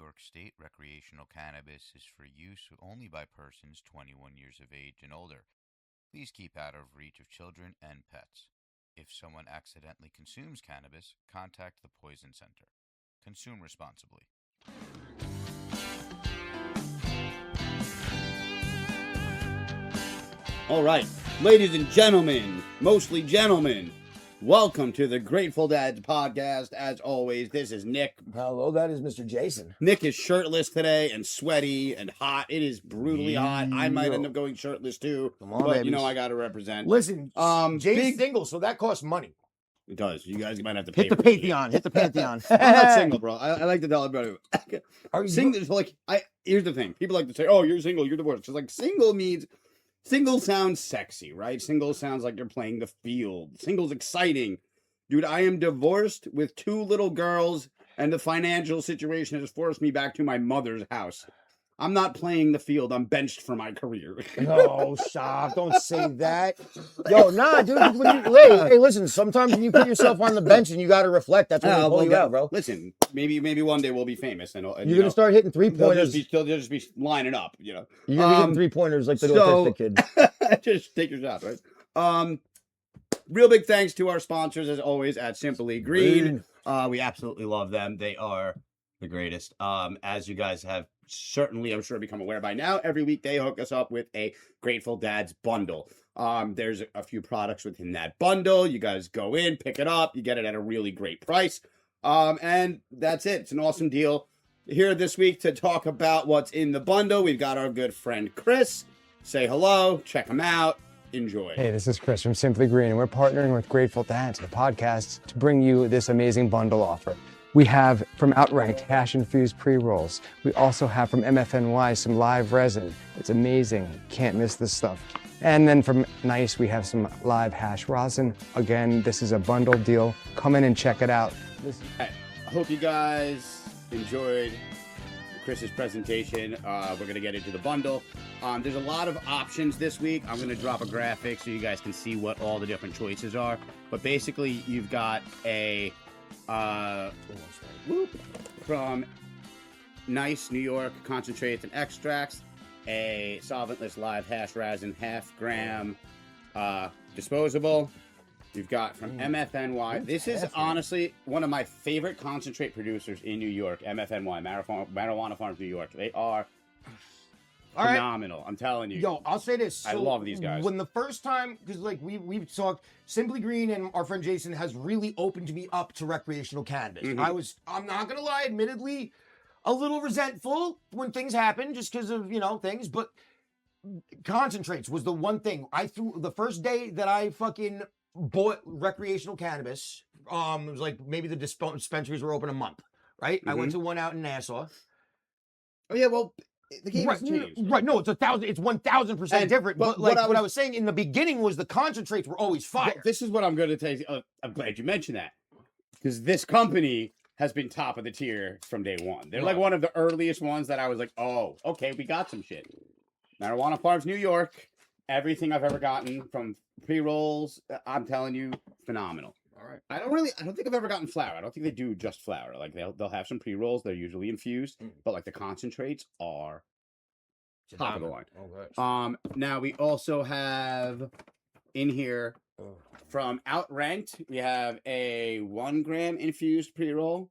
York State, recreational cannabis is for use only by persons 21 years of age and older. Please keep out of reach of children and pets. If someone accidentally consumes cannabis, contact the Poison Center. Consume responsibly. All right, ladies and gentlemen, mostly gentlemen, welcome to the Grateful Dads podcast. As always, this is Nick. Hello, that is Mr. Jason. Nick is shirtless today and sweaty and hot. It is brutally hot. I might end up going shirtless too, Come on, but babies. you know I got to represent. Listen, Jason's big- single, so that costs money. It does. You guys might have to pay Hit the for it. Pantheon. Hit the Pantheon. I'm not single, bro. I like to tell everybody. Are you Single is like here's the thing. People like to say, "Oh, you're single, you're divorced." Because like single sounds sexy, right? Single sounds like you're playing the field. Single's exciting. Dude, I am divorced with 2 little girls, and the financial situation has forced me back to my mother's house. I'm not playing the field. I'm benched for my career. No, stop. Don't say that. Yo, nah, dude. Hey, listen, sometimes when you put yourself on the bench and you got to reflect, that's when they pull you out, bro. Listen, maybe one day we'll be famous. And You're going to start hitting three-pointers. They'll just be lining up, you know. You're going to be hitting three-pointers like the autistic kid. Just take your shot, right? Real big thanks to our sponsors, as always, at Simply Green. We absolutely love them. They are the greatest. As you guys have certainly, I'm sure, become aware by now, every week they hook us up with a Grateful Dads bundle. There's a few products within that bundle. You guys go in, pick it up. You get it at a really great price. And that's it. It's an awesome deal. Here this week to talk about what's in the bundle, we've got our good friend Chris. Say hello, check him out. Enjoy. Hey, this is Chris from Simply Green, and we're partnering with Grateful Dads, the podcast, to bring you this amazing bundle offer. We have from Outranked hash-infused pre-rolls. We also have from MFNY some live resin. It's amazing. Can't miss this stuff. And then from Nice, we have some live hash rosin. Again, this is a bundle deal. Come in and check it out. I hope you guys enjoyed Chris's presentation. We're going to get into the bundle. There's a lot of options this week. I'm going to drop a graphic so you guys can see what all the different choices are. But basically, you've got a from Nice New York concentrates and extracts, a solventless live hash resin half-gram disposable. You've got from MFNY. This is honestly one of my favorite concentrate producers in New York. MFNY, Marijuana Farms, New York. They are phenomenal. I'm telling you. Yo, I'll say this. I love these guys. When the first time, because like we've talked, Simply Green and our friend Jason has really opened me up to recreational cannabis. Mhm. I'm not gonna lie, admittedly, a little resentful when things happen, just because of things. But concentrates was the one thing I threw the first day that I fucking bought recreational cannabis. It was like maybe the dispensaries were open a month, right? I went to one out in Nassau. Oh yeah, well, the game has changed. Right, no, it's 1,000% And- different. but But like what what I I was saying in the beginning was the concentrates were always fire. Well, this is what I'm going to tell you. I'm glad you mentioned that, because this company has been top of the tier from day one. They're like one of the earliest ones that I was like, oh, okay, we got some shit. Marijuana Farms, New York. Everything I've ever gotten from pre-rolls, I'm telling you, phenomenal. All right. I don't think I've ever gotten flower. I don't think they do just flower. Like they'll have some pre-rolls. They're usually infused, but like the concentrates are top of the line. Now we also have in here from Outranked, we have a 1 gram infused pre-roll,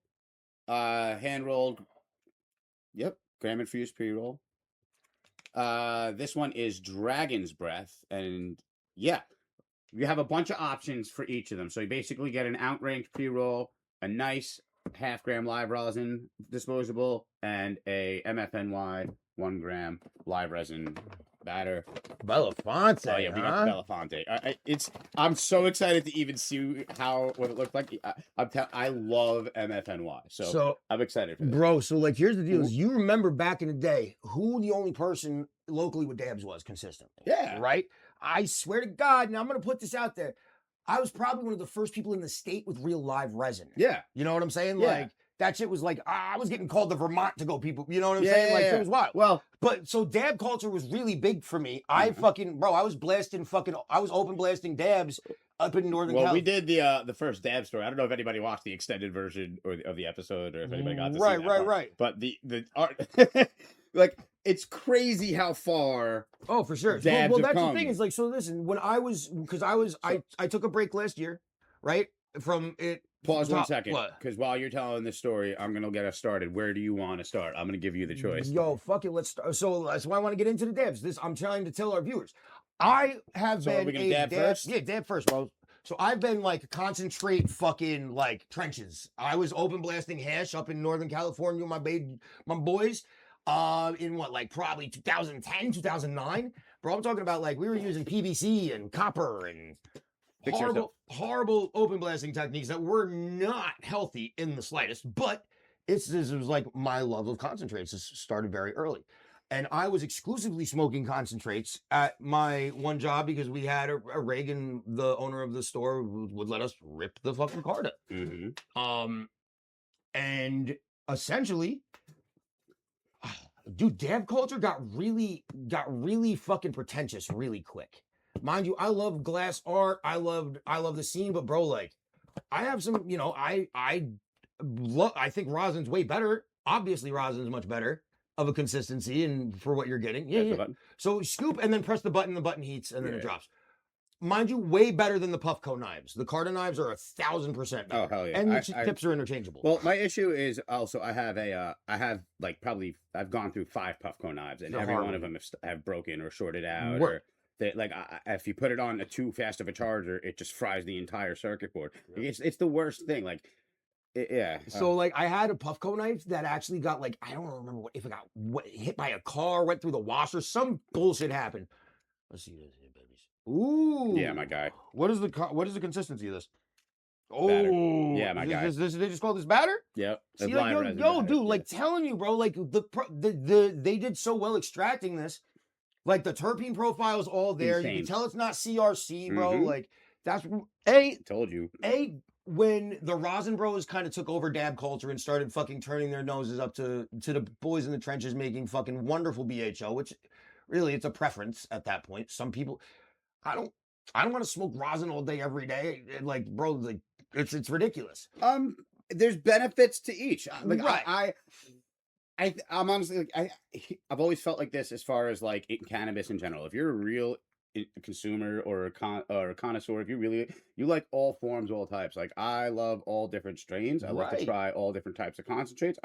hand rolled. Yep, gram infused pre-roll. This one is Dragon's Breath, and yeah, you have a bunch of options for each of them. So you basically get an Outranked pre-roll, a nice half-gram live rosin disposable, and a MFNY 1 gram live resin batter. Belafonte. Oh yeah, we got the Belafonte. I'm so excited to even see what it looked like. I love MFNY, so I'm excited for this. Bro, so like here's the deal: is you remember back in the day who the only person locally with dabs was consistently? Yeah. Right. I swear to God, and I'm gonna put this out there. I was probably one of the first people in the state with real live resin. Yeah. You know what I'm saying? Yeah. Like that shit was like, I was getting called to Vermont to go people. You know what I'm Yeah, saying? Like yeah, it was wild. Well, But so dab culture was really big for me. I was open blasting dabs up in Northern Well, we California. did the first dab story. I don't know if anybody watched the extended version of the episode, or if anybody got to see Right, that right, part. right. But the art, like, it's crazy how far. Oh, for sure. Dabs Well, have that's come. the thing. Is like, so listen, when I was, because I took a break last year, right? From it. Pause one top- second, what? because while you're telling this story, I'm gonna get us started. Where do you want to start? I'm gonna give you the choice. Yo, fuck it. Let's start. So that's why I want to get into the dabs. I'm trying to tell our viewers. I have So are been we gonna a dab first? Yeah, dab first, bro. So I've been like concentrate fucking like trenches. I was open blasting hash up in Northern California with my boys. In what, like probably 2010, 2009. Bro, I'm talking about like we were using PVC and copper and Fix yourself. horrible open blasting techniques that were not healthy in the slightest. But this was like my love of concentrates. This started very early. And I was exclusively smoking concentrates at my one job because we had a rig, and the owner of the store would let us rip the fucking card up. Mm-hmm. And essentially, dude, dab culture got really fucking pretentious really quick. Mind you, I love glass art. I love the scene, but bro, like, I have some, you know, I think rosin's way better. Obviously, rosin's much better of a consistency and for what you're getting. Yeah. So scoop and then press the button heats and then it drops. Mind you, way better than the Puffco knives. The Carta knives are 1,000% better. Oh, hell yeah. And the tips are interchangeable. Well, my issue is also I have I've gone through 5 Puffco knives, and They're every hard one of them have broken or shorted out. Work. Or if you put it on too fast of a charger, it just fries the entire circuit board. It's the worst thing. Like, yeah. So like I had a Puffco knife that actually got like, I don't remember if it got hit by a car, went through the washer, some bullshit happened. Let's see this here, babies. Ooh. Yeah, my guy. What is the consistency of this? Batter. Oh. Yeah, my guy. They just call this batter? Yep. See, like, yo, dude, like telling you, bro, like they did so well extracting this. Like the terpene profile is all there. Insane. You can tell it's not CRC, bro. Mhm. Like that's Told you. when the Rosin Bros kind of took over dab culture and started fucking turning their noses up to the boys in the trenches making fucking wonderful BHO, which really it's a preference at that point. Some people, I don't want to smoke rosin all day every day. Like, bro, like it's ridiculous. There's benefits to each. Like, Right. I'm honestly like, I've always felt like this as far as like cannabis in general. If you're a real consumer or a connoisseur, if you like all forms, all types. Like, I love all different strains. I like to Right. try all different types of concentrates.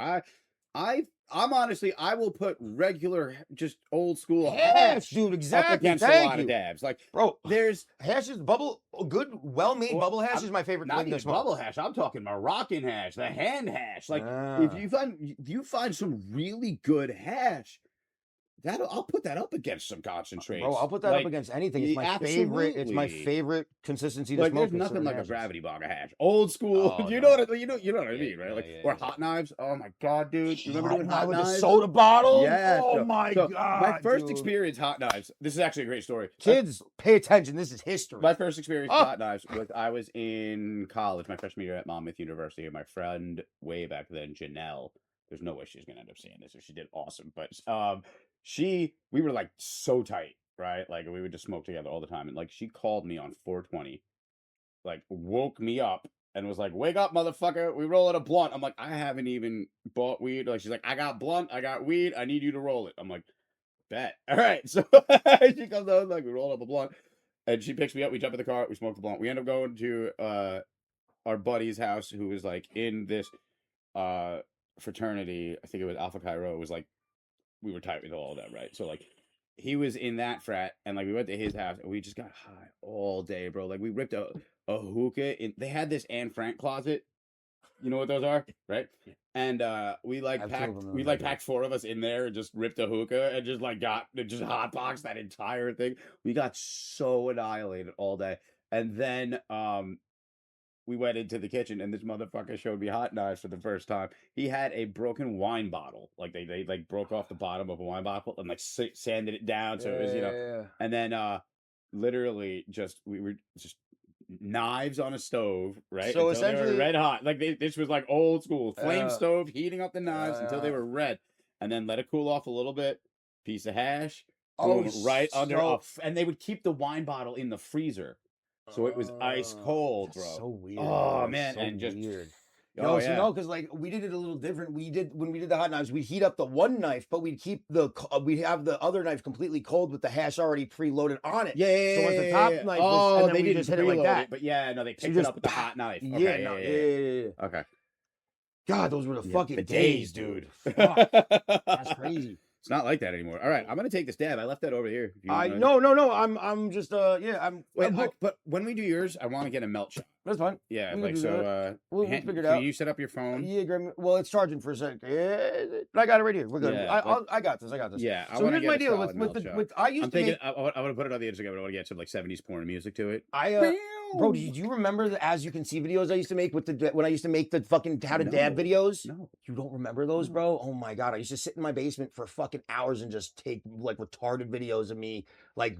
I'm honestly, I will put regular, just old school Hash, dude, exactly. up against a Thank lot you. of dabs. Like, Bro, there's hash is good, well-made Well, bubble hash is my favorite not thing to even smoke. bubble hash. I'm talking Moroccan hash, the hand hash. Like, Ah. if you find some really good hash, I'll put that up against some concentrates. Bro, I'll put that Like, up against anything. It's my favorite. It's my absolutely. favorite consistency to Like, smoke. there's in nothing certain like a hashes. gravity bog of hash, old school. Oh, you no. know what I mean, right? Yeah, Like, yeah, or yeah. hot knives. Oh my god, dude! You remember doing hot with the knives? soda bottle? Yeah. Oh so- my so god. My first dude. experience hot knives. This is actually a great story. Kids, pay attention. This is history. My first experience Oh. with hot knives was I was in college, my freshman year at Monmouth University, and my friend way back then, Janelle. There's no way she's gonna end up seeing this, or she did awesome. But we were like so tight, right? Like, we would just smoke together all the time, and like she called me on 420, like woke me up and was like, "Wake up, motherfucker! We rolling a blunt." I'm like, "I haven't even bought weed." Like, she's like, "I got blunt, I got weed. I need you to roll it." I'm like, "Bet." All right, so she comes out, like, we roll up a blunt. And she picks me up. We jump in the car. We smoke the blunt. We end up going to our buddy's house, who was like in this fraternity. I think it was Alpha Chi Rho. It was like we were tight with all of them, right? So like he was in that frat, and like we went to his house, and we just got high all day, bro. Like, we ripped a hookah. They had this Anne Frank closet. You know what those are, right? And we like I've told them packed that. 4 of us in there and just ripped a hookah and just like just hotboxed that entire thing. We got so annihilated all day. And then we went into the kitchen, and this motherfucker showed me hot knives for the first time. He had a broken wine bottle. Like, they like broke off the bottom of a wine bottle and like sanded it down, so it was, you know. Yeah. And then literally we were just knives on a stove, right? So until they essentially- were red hot. Like, this was like old school flame Yeah. stove, heating up the knives until they were red, and then let it cool off a little bit. Piece of hash, boom, right under so- and they would keep the wine bottle in the freezer. So it was ice cold, bro. That's so weird. Oh, bro. man, So and just weird. Oh, No, yeah. so no, because like we did it a little different. When we did the hot knives, we'd heat up the one knife, but we'd keep we'd have the other knife completely cold with the hash already preloaded on it. Yeah. So once the top knife was, and then they we didn't just hit it like preload that. but yeah, no, they So you picked it just up with the hot knife. Yeah, Okay, no, yeah. Okay. God, those were the Yeah, fucking the days, days, dude. dude. Fuck, that's crazy. It's not like that anymore. All right, I'm gonna take this dab. I left that over here. If you I wanna- no. I'm just I'm. Wait, but when we do yours, I want to get a melt shot. That's fine. Yeah, We can like do so. We'll figure it can out. you set up your phone? Yeah, Graham. Well, it's charging for a sec. Yeah, I got it right here. We're good. Yeah, I got this. I got this. Yeah, I So want to here's get my a deal solid melt shot. with I used I'm to thinking make, I want to put it on the Instagram. I want to get some like 70s porn music to it. Bro, do you remember the As You Can See videos I used to make when I used to make the fucking how to dab No. videos? No. You don't remember those, bro? Oh my god, I used to sit in my basement for fucking hours and just take like retarded videos of me like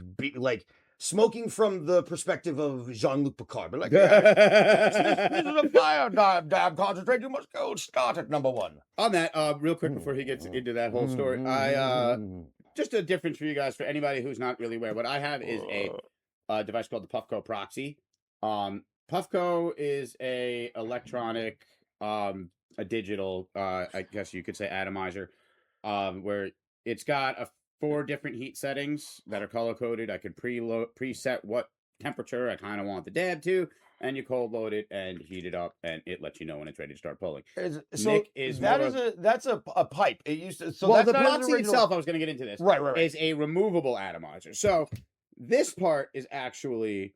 smoking from the perspective of Jean-Luc Picard. But like, this is a fire dab concentrate. You must go start at number 1. On that, real quick before he gets into that whole story, I just a difference for you guys, for anybody who's not really aware. What I have is a device called the Puffco Proxy. Puffco is a electronic, a digital, I guess you could say atomizer, where it's got 4 different heat settings that are color coded. I could preset what temperature I kind of want the dab to, and you cold load it and heat it up, and it lets you know when it's ready to start pulling. So Nick is that's a pipe. It used to. So well, that's the not an Proxy original- itself, I was going to get into this, Right. is a removable atomizer. So this part is actually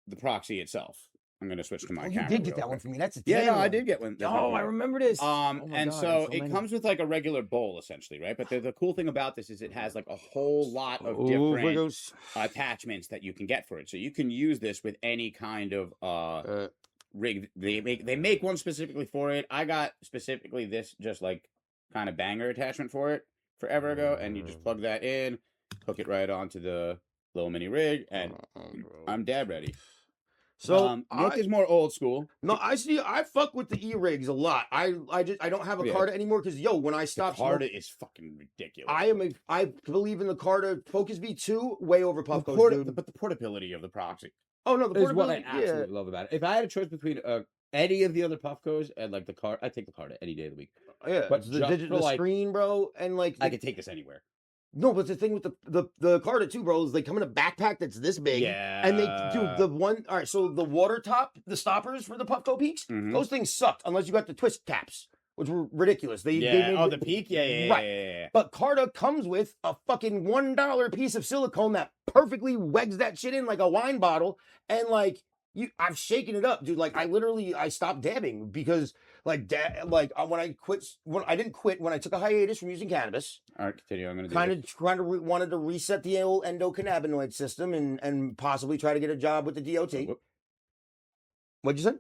the Proxy itself. I'm going to switch to my Oh, you camera. did get real that one quick. for me. That's a Yeah, 10 no, I one. did get one. Oh, I remember this. Oh my And God, so so it many. comes with like a regular bowl, essentially, right? But the cool thing about this is it has like a whole lot of different attachments that you can get for it. So you can use this with any kind of rig. They make one specifically for it. I got specifically this just like kind of banger attachment for it forever ago, and you just plug that in, hook it right onto the little mini rig, and I'm dab ready. So Nick is more old school. no, I fuck with the e-rigs a lot. I don't have a Yeah. Carta anymore because when I stopped Carta is fucking ridiculous. I believe in the Carta Focus V2 way over the Puffco's, dude. but the portability of the Proxy Oh no, the is what I portability. absolutely love about it. If I had a choice between any of the other Puffcos and like the Carta, I'd take the Carta any day of the week. Yeah, But the just digital for, like- screen, bro, and like I could take this anywhere. no, but the thing with the Carta too, bro, is they come in a backpack that's this big. Yeah. And they do the one. All right, so the water top, the stoppers for the Puffco Peaks, Mhm. those things sucked unless you got the twist caps, which were ridiculous. They Yeah. made Oh, the Peak. Yeah. Right. But Carta comes with a fucking $1 piece of silicone that perfectly wegs that shit in like a wine bottle, and like I've shaken it up, dude. Like I stopped dabbing because when I didn't quit when I took a hiatus from using cannabis. All right, continue. I'm gonna do Kind this. of wanted to reset the old endocannabinoid system and possibly try to get a job with the DOT. Whoop. What'd you say?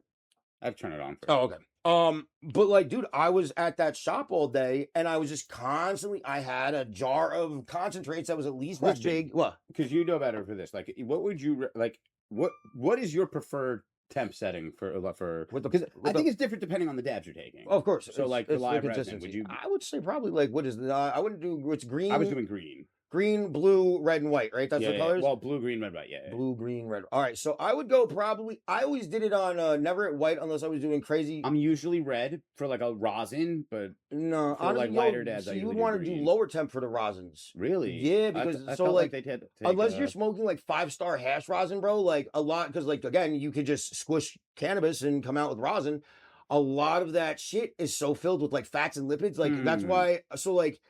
I have to turn it on. First. Oh, okay. But like, dude, I was at that shop all day, and I was just constantly. I had a jar of concentrates that was at least this Question. big. What? Because you know better for this. Like, what would you like? What is your preferred temp setting for? With the- Because with I think the- it's different depending on the dabs you're taking. Of course. So, it's- like, for it's live resin, consistency. would you- I would say probably like what is the? I wouldn't do. It's green. I was doing green. green, blue, red, and white. Right? That's yeah, the colors. Well, blue, green, red, white. Yeah. Blue, green, red. All right, so I would go probably. I always did it on never at white unless I was doing crazy. I'm usually red for like a rosin, but No, for, honestly, like, lighter dabs, I you usually would do want to do green. lower temp for the rosins. really, Yeah, I because I so felt like they'd had to take, unless you're smoking like 5-star hash rosin, bro, like a lot because like again, you could just squish cannabis and come out with rosin. A lot of that shit is so filled with like fats and lipids. Like that's Mm. why. So like,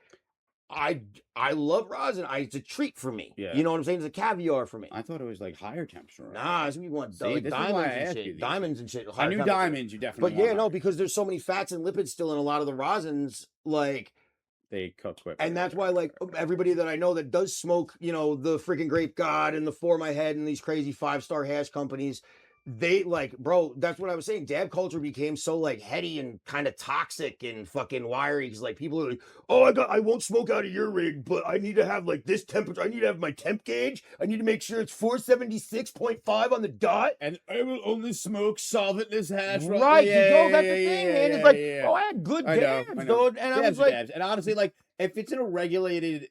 I love rosin. It's a treat for me. Yeah. You know what I'm saying? It's a caviar for me. I thought it was like higher temperature. Nah, it's we want See, like this is why diamonds I and asked you shit. these Diamonds and shit. I higher knew temperature. diamonds. You definitely. But yeah, want no, that. because there's so many fats and lipids still in a lot of the rosins, like, They cook quick. and that's why, like, everybody that I know that does smoke, you know, the freaking Grape God and the For My Head and these crazy 5-star hash companies, they like, bro, that's what I was saying. Dab culture became so like heady and kind of toxic and fucking wiry because like people are like, oh, I won't smoke out of your rig, but I need to have like this temperature. I need to have my temp gauge. I need to make sure it's 476.5 on the dot. And I will only smoke solventless hash. Right, you know, that's the thing, man. It's like, yeah. oh, I had good I know, dabs, I know. dude. And I Dabs was are like, dabs. And honestly, like if it's in a regulated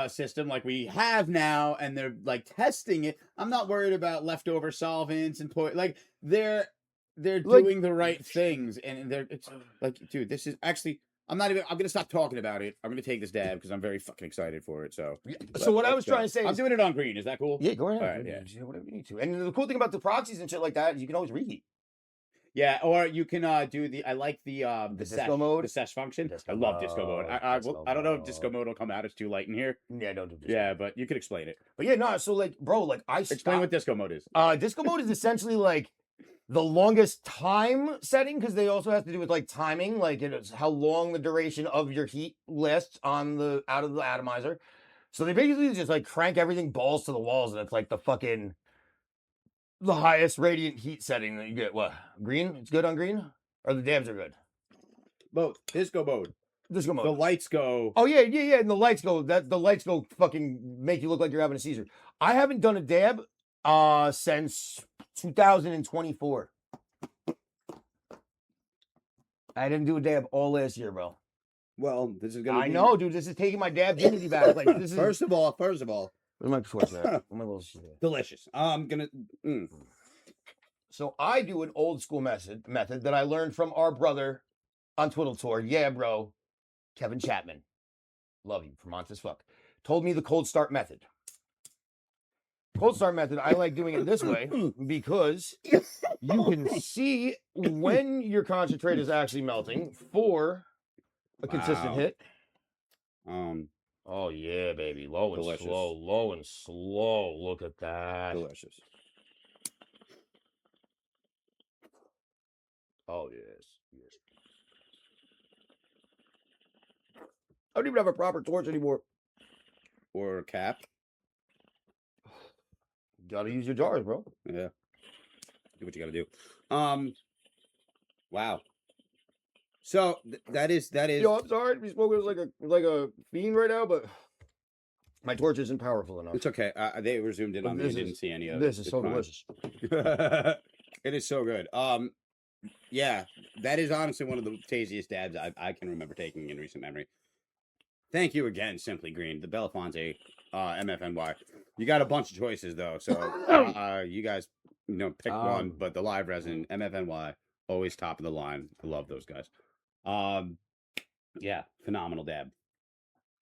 system like we have now, and they're like testing it, I'm not worried about leftover solvents and like they're Like- doing the right things, and it's like, dude, this is actually. I'm gonna stop talking about it. I'm gonna take this dab because I'm very fucking excited for it. So, So what I let's was go. trying to say I'm is, doing it on green. Is that cool? yeah, go ahead. All right, yeah. Yeah, whatever you need to. And the cool thing about the proxies and shit like that, is you can always reheat. Yeah, or you can do the. I like the disco mode? the sesh function. Disco I love disco mode. mode, I disco don't know if disco mode. mode will come out. It's too light in here. Yeah, don't do this. Yeah, but you could explain it. But yeah, no. So like, bro, like I Explain stopped. what disco mode is. Disco mode is essentially like the longest time setting because they also have to do with like timing, like it's how long the duration of your heat lasts on the out of the atomizer. So they basically just like crank everything balls to the walls, and it's like the highest radiant heat setting that you get. What, green? It's good on green, or the dabs are good. Both disco mode. Disco mode. The lights go. Oh yeah, yeah, yeah. And the lights go. The lights go fucking make you look like you're having a seizure. I haven't done a dab since 2024. I didn't do a dab all last year, bro. Well, this is gonna. I know, dude. This is taking my dab dignity back. Like this is. First of all, Where's my torch at? Where's my little shit at? delicious. I'm gonna. So I do an old school method that I learned from our brother on Twiddle Tour. Yeah, bro. Kevin Chapman. Love you. Vermont as fuck. Told me the cold start method. Cold start method, I like doing it this way because you can see when your concentrate is actually melting for a consistent Wow. hit. Oh yeah, baby. Low and Delicious. slow, low and slow. Look at that. delicious. Oh, yes. Yes. I don't even have a proper torch anymore. Or cap. Gotta use your jars, bro. Yeah. Do what you gotta do. Wow. So that is. Yo, I'm sorry to be smoking like a fiend right now, but my torch isn't powerful enough. It's okay. They were zoomed in But on me. this I didn't is- see any of This it. is It's so fine. delicious. It is so good. Yeah, that is honestly one of the tastiest dabs I can remember taking in recent memory. Thank you again, Simply Green, the Belafonte, MFNY. You got a bunch of choices though, so you guys, pick one. But the live resin, MFNY, always top of the line. I love those guys. Yeah, phenomenal dab.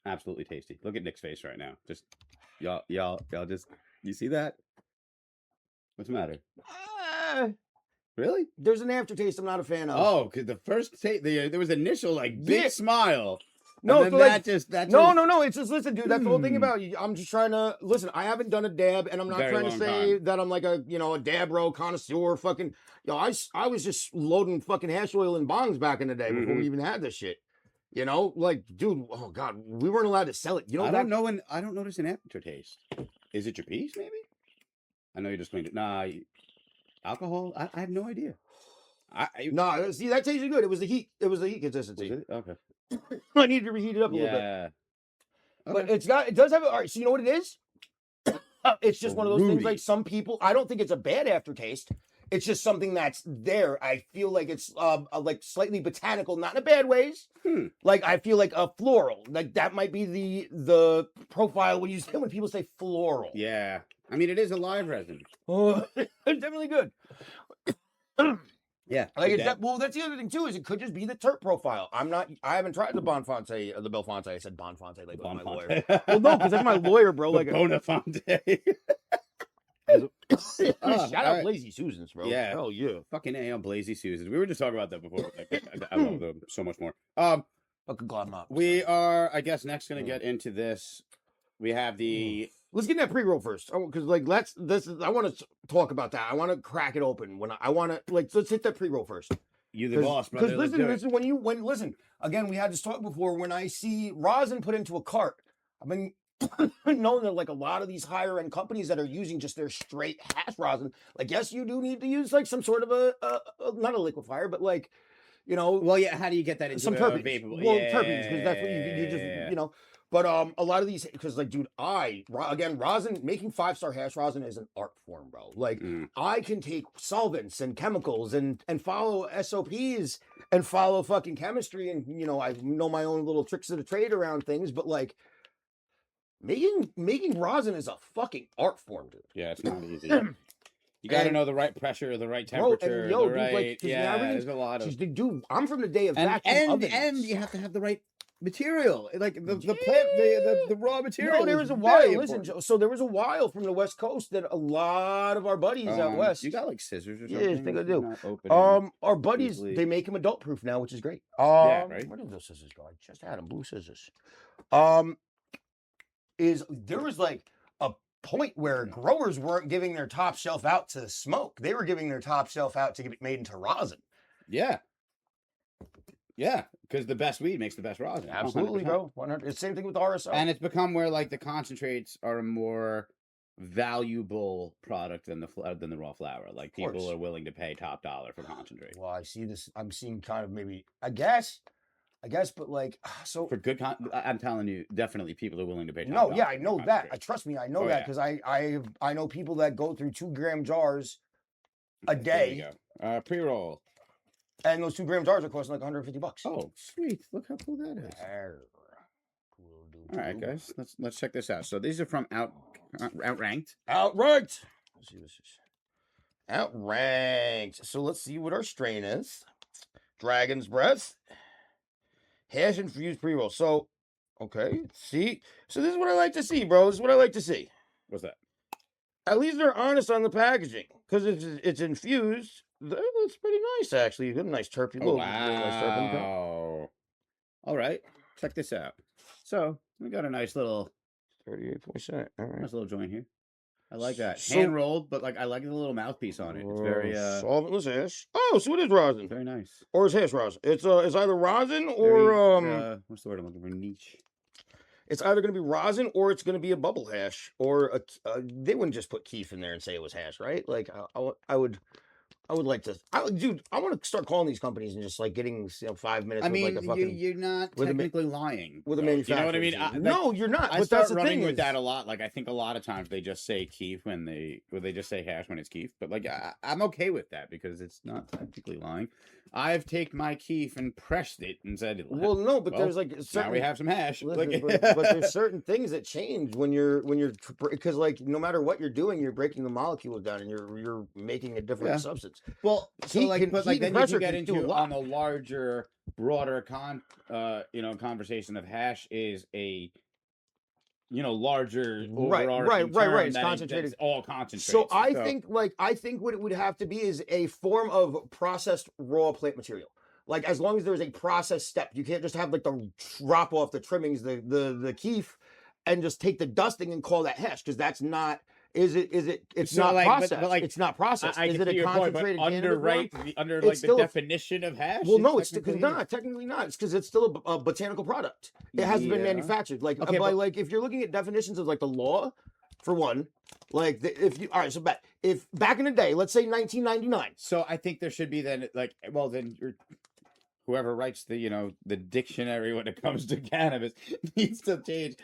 Absolutely tasty. Look at Nick's face right now. Just y'all just, you see that? What's the matter? Really? There's an aftertaste I'm not a fan of. Oh, because the first there was initial like big Yeah. smile. No, and so, then like, that no. It's just, listen, dude. That's the whole thing Hmm. about you. I'm just trying to listen. I haven't done a dab, and I'm not Very trying to long say time. that I'm like a dab bro connoisseur. Fucking, I was just loading fucking hash oil in bongs back in the day before Mhm. we even had this shit. Like, dude. Oh god, we weren't allowed to sell it. I don't know I don't notice an aftertaste. Is it your piece? Maybe. I know you just cleaned it. Nah, alcohol. I have no idea. No, see, that tasted good. It was the heat. It was the heat Was consistency. it? Okay. I needed to reheat it up a little bit. Yeah. But it does have. All right, so you know what it is? It's just one of those things. Fruity. Like some people, I don't think it's a bad aftertaste. It's just something that's there. I feel like it's like slightly botanical, not in a bad ways. Hmm. Like I feel like a floral. Like that might be the profile when people say floral. Yeah. I mean, it is a live resin. Oh, it's definitely good. Yeah. Like good it's dab. well, that's the other thing too. Is it could just be the terp profile. I haven't tried the Bonfonte, the Belfonte. I said Bonfonte like my lawyer. Well, no, because that's my lawyer, bro. The Like Bonafonte. shout out alright. Lazy Susans, bro. Yeah. Hell yeah. Fucking A on Blazy Susan. We were just talking about that before. Like, I love them so much more. Fucking glad not. We are, I guess, next going to get into this. We have the. Let's get in that pre-roll first, because like I want to talk about that. I want to crack it open when I want to let's hit that pre-roll first. You the boss, brother. Because Let's do it. listen again, we had this talk before. When I see rosin put into a cart, I've been knowing that like a lot of these higher end companies that are using just their straight hash rosin. Like, yes, you do need to use like some sort of a not a liquefier, but like Well, yeah. How do you get that into some a terpenes. vapor? Well, terpenes, because that's what you just. But a lot of these, because like, dude, rosin, making 5-star hash rosin is an art form, bro. Like, I can take solvents and chemicals and follow SOPs and follow fucking chemistry, and I know my own little tricks of the trade around things. But like, Making rosin is a fucking art form, dude. Yeah, it's not easy. You got to know the right pressure, the right temperature, yo, the dude, right. like, Yeah, there's a lot of. Dude, I'm from the day of And vacuum ovens. and you have to have the right material, like the plant, the raw material. No, there was a while. Listen, so there was a while from the West Coast that a lot of our buddies out west. You got like scissors or Yeah, something? I think I It's do. not opening Our buddies, easily. they make them adult proof now, which is great. Yeah, right. Where did those scissors go? I just had them, blue scissors. There was like a point where growers weren't giving their top shelf out to smoke; they were giving their top shelf out to get made into rosin. Yeah. Yeah, because the best weed makes the best rosin. Absolutely, 100%. bro. 100. It's the same thing with the RSO. And it's become where like the concentrates are a more valuable product than the raw flour. Like people course. are willing to pay top dollar for concentrate. Well, I see this. I'm seeing kind of maybe. I guess, but like so. For good, I'm telling you, definitely people are willing to pay. Top No, dollar yeah, I for know that. concentrate. Trust me, I know Oh, that yeah. because I know people that go through 2-gram jars a There we day, go. Pre-roll. and those 2-gram jars are costing like $150. Oh, sweet! Look how cool that is. All right, guys, let's check this out. So these are from Outranked. Outranked. Let's see what this is. Outranked. So let's see what our strain is. Dragon's Breath. Hash infused pre-roll. So, okay, see? So this is what I like to see, bro. This is what I like to see. What's that? At least they're honest on the packaging. Because it's infused. That's pretty nice, actually. Good, nice terpene. Oh, nice terpene cut. wow. All right, check this out. So we got a nice little 38%. All right. nice little joint here. I like that. So- Hand rolled, but like I like the little mouthpiece on it. It's very solventless hash. Oh, so it is rosin. very nice. Or it's hash rosin. It's either rosin Very, or what's the word I'm looking for? Niche. it's either going to be rosin or it's going to be a bubble hash or they wouldn't just put keef in there and say it was hash, right? Like I would like to, dude. I want to start calling these companies and just like getting 5 minutes. I mean, with like a fucking, you're not with a ma- technically lying with a though. You know what I mean? manufacturer. No, you're not. I But start that's the running thing with is- that a lot. Like I think a lot of times they just say keef when they just say hash when it's keef. But like I'm okay with that because it's not technically lying. I've taken my keef and pressed it and said, Well, no, but well, there's like now we have some hash. Listen, Like, but there's certain things that change when you're because like no matter what you're doing, you're breaking the molecules down and you're making a different Yeah. substance. well, so heat like, can- but like heat then and you can pressure get can do into a lot. on a larger, broader conversation of hash is a larger Right, overarching right. term It's that concentrated. that's all concentrates. So I think what it would have to be is a form of processed raw plant material. Like as long as there's a process step, you can't just have like the drop off the trimmings, the keef, and just take the dusting and call that hash because that's not. It's So, not like, but- processed. but, like, it's not processed. I is can it see a your point, but concentrated under cannabis form? under It's like the still a- definition of hash. Well, no, it's because technically- not technically not. It's because it's still a botanical product. It hasn't been Yeah. manufactured. Like, Okay, by but- like if you're looking at definitions of like the law, for one, like if you all right, so if back in the day, let's say 1999. So I think there should be then whoever writes the dictionary when it comes to cannabis needs to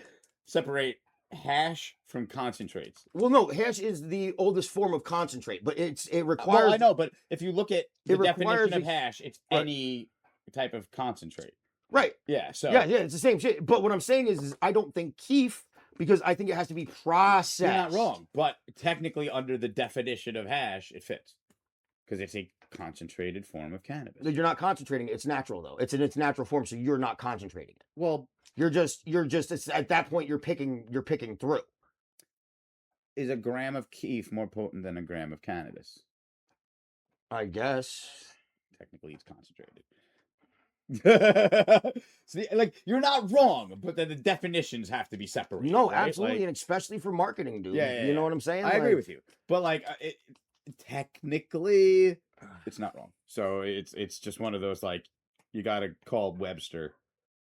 separate hash from concentrates. Well, no, hash is the oldest form of concentrate, but it requires. Well, I know, but if you look at the It requires definition of a- hash, it's Right. any type of concentrate. Right. Yeah. So Yeah, it's the same shit. But what I'm saying is I don't think keef because I think it has to be processed. you're not wrong, but technically under the definition of hash, it fits because it's a concentrated form of cannabis. You're not concentrating. It's natural though. It's in its natural form, so you're not concentrating it. Well, You're just it's, at that point you're picking through. is a gram of keef more potent than a gram of cannabis? I guess. Technically, it's concentrated. So, like, you're not wrong, but then the definitions have to be separated. No, right? absolutely, Like, and especially for marketing, dude. Yeah, yeah, You know yeah. what I'm saying? I agree Like, with you, but like, technically, it's not wrong. So it's just one of those like you got to call Webster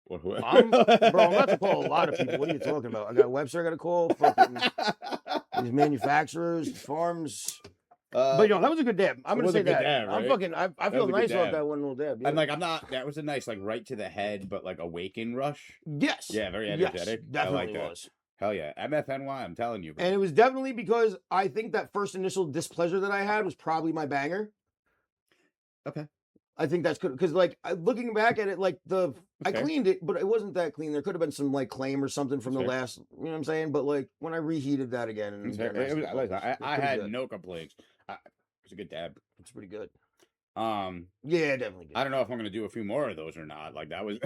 or whoever. I'm about to call a lot of people. What are you talking about? I got Webster. I got to call fucking these manufacturers, farms. But that was a good dab. I'm it gonna was say a good that. dab, I'm right? fucking. I feel was a good nice about dab. that one little dab. Yeah. and like I'm not. That was a nice like right to the head, but like awaken rush. yes. Yeah, very Yes, energetic. I definitely like that. was. Hell yeah, MFNY. I'm telling you. Bro. And it was definitely because I think that first initial displeasure that I had was probably my banger. Okay. I think that's good because, like, looking back at it, like I Okay. cleaned it, but it wasn't that clean. There could have been some like claim or something from the Fair. last. You know what I'm saying? But like when I reheated that again, and It again, was, listen, I pretty had good. no complaints. It's a good dab. It's pretty good. Yeah, definitely good. I don't know if I'm gonna do a few more of those or not. Like that was.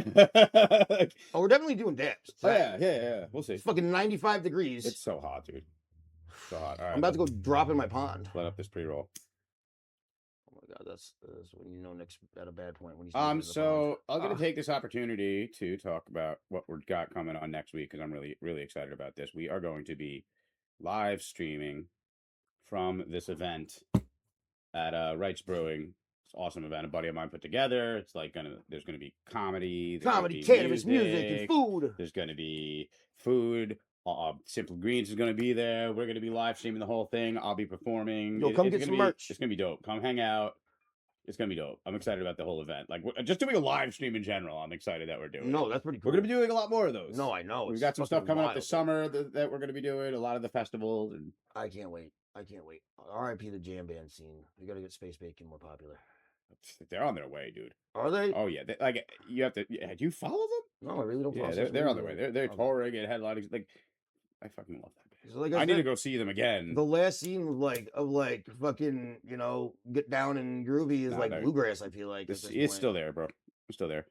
Oh, we're definitely doing dabs. Oh, yeah. We'll see. It's fucking 95 degrees. It's so hot, dude. So hot. All right, I'm about to go drop in my pond. let up this pre-roll. Oh my god, that's when you know Nick's at a bad point when he's. sneaking into the So I'm pond. gonna take this opportunity to talk about what we've got coming on next week because I'm really, really excited about this. We are going to be live streaming from this event at Wright's Brewing. It's an awesome event. A buddy of mine put together. It's like there's gonna be comedy, there's gonna be cannabis, music, and food. There's gonna be food. Simple Greens is gonna be there. We're gonna be live streaming the whole thing. I'll be performing. Yo, come it's get gonna some be- merch. It's gonna be dope. Come hang out. It's gonna be dope. I'm excited about the whole event. Like just doing a live stream in general. I'm excited that we're doing. No, that's pretty cool. We're gonna be doing a lot more of those. No, I know. We've it's got some stuff fucking coming up wild. this summer that we're gonna be doing. A lot of the festivals and I can't wait. R.I.P. the jam band scene. We got to get Space Bacon more popular. they're on their way, dude. Are they? Oh yeah, like you have to. Yeah, do you follow them? No, I really don't. Yeah, follow they're social on their way. media. They're Okay. touring and headlining. Like, I fucking love that band. So like I need to said, go see them again. The last scene of like fucking get down and groovy is Nah, like no. bluegrass. I feel like It's at this point. still there, bro. It's still there.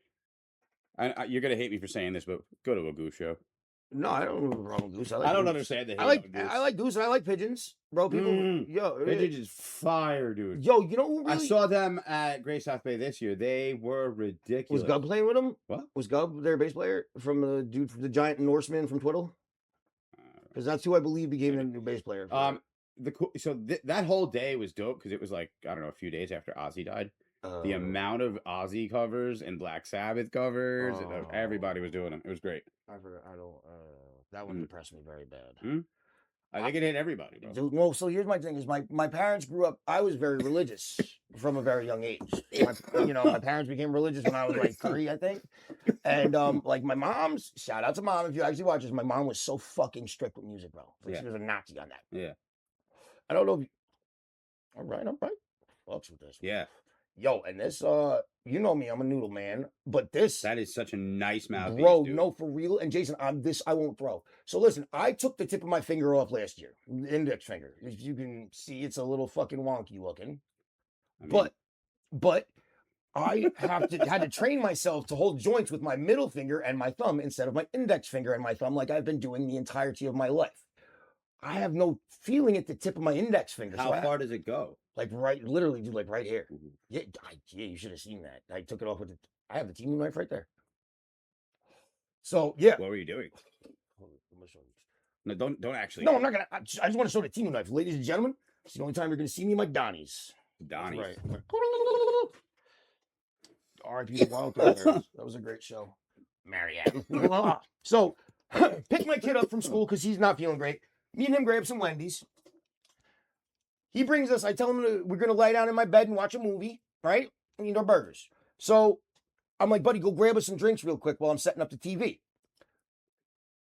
You're gonna hate me for saying this, but go to a Goose show. No, I don't know what's wrong with Goose. I don't Goose. understand the hate I like on Goose. I like Goose and I like pigeons, bro. People, yo, Pigeons is fire, dude. yo, you know who really I saw them at Great South Bay this year. They were ridiculous. was Gub playing with them? What? Was Gub their bass player from the dude, the giant Norseman from Twiddle? Because that's who I believe became the new bass player. for that whole day was dope because it was like I don't know a few days after Ozzy died. The amount of Ozzy covers and Black Sabbath covers, and everybody was doing them. It was great. I forgot. I don't. That one depressed me very bad. I think it hit everybody, bro. Dude, well, so here's my thing: is my parents grew up. I was very religious from a very young age. My parents became religious when I was like 3, I think. And like my mom's shout out to mom if you actually watch this. My mom was so fucking strict with music, bro. Like Yeah. she was a Nazi on that. Yeah. I don't know. All right. Fucks with this. Yeah, Yo, and this you know me, I'm a noodle man, but this that is such a nice mouthpiece, bro, dude. no, for real. And Jason, I won't throw. So listen, I took the tip of my finger off last year, the index finger. If you can see, it's a little fucking wonky looking. I mean, But I had to train myself to hold joints with my middle finger and my thumb instead of my index finger and my thumb, like I've been doing the entirety of my life. I have no feeling at the tip of my index finger. how far does it go? Like literally, dude, like right here. Mhm. Yeah, you should have seen that. I took it off with I have the team knife right there. So yeah. What were you doing? Hold on, I'm gonna show you. No, don't actually. No, I'm not gonna. I just want to show the team knife, ladies and gentlemen. It's the only time you're gonna see me in my Donnies. Donnie. Right. R.I.P. the Wild Thorns. That was a great show. Marianne. So, pick my kid up from school because he's not feeling great. Me and him grab some Wendy's. He brings us, I tell him we're going to lie down in my bed and watch a movie, right? And eat our burgers. So, I'm like, buddy, go grab us some drinks real quick while I'm setting up the TV.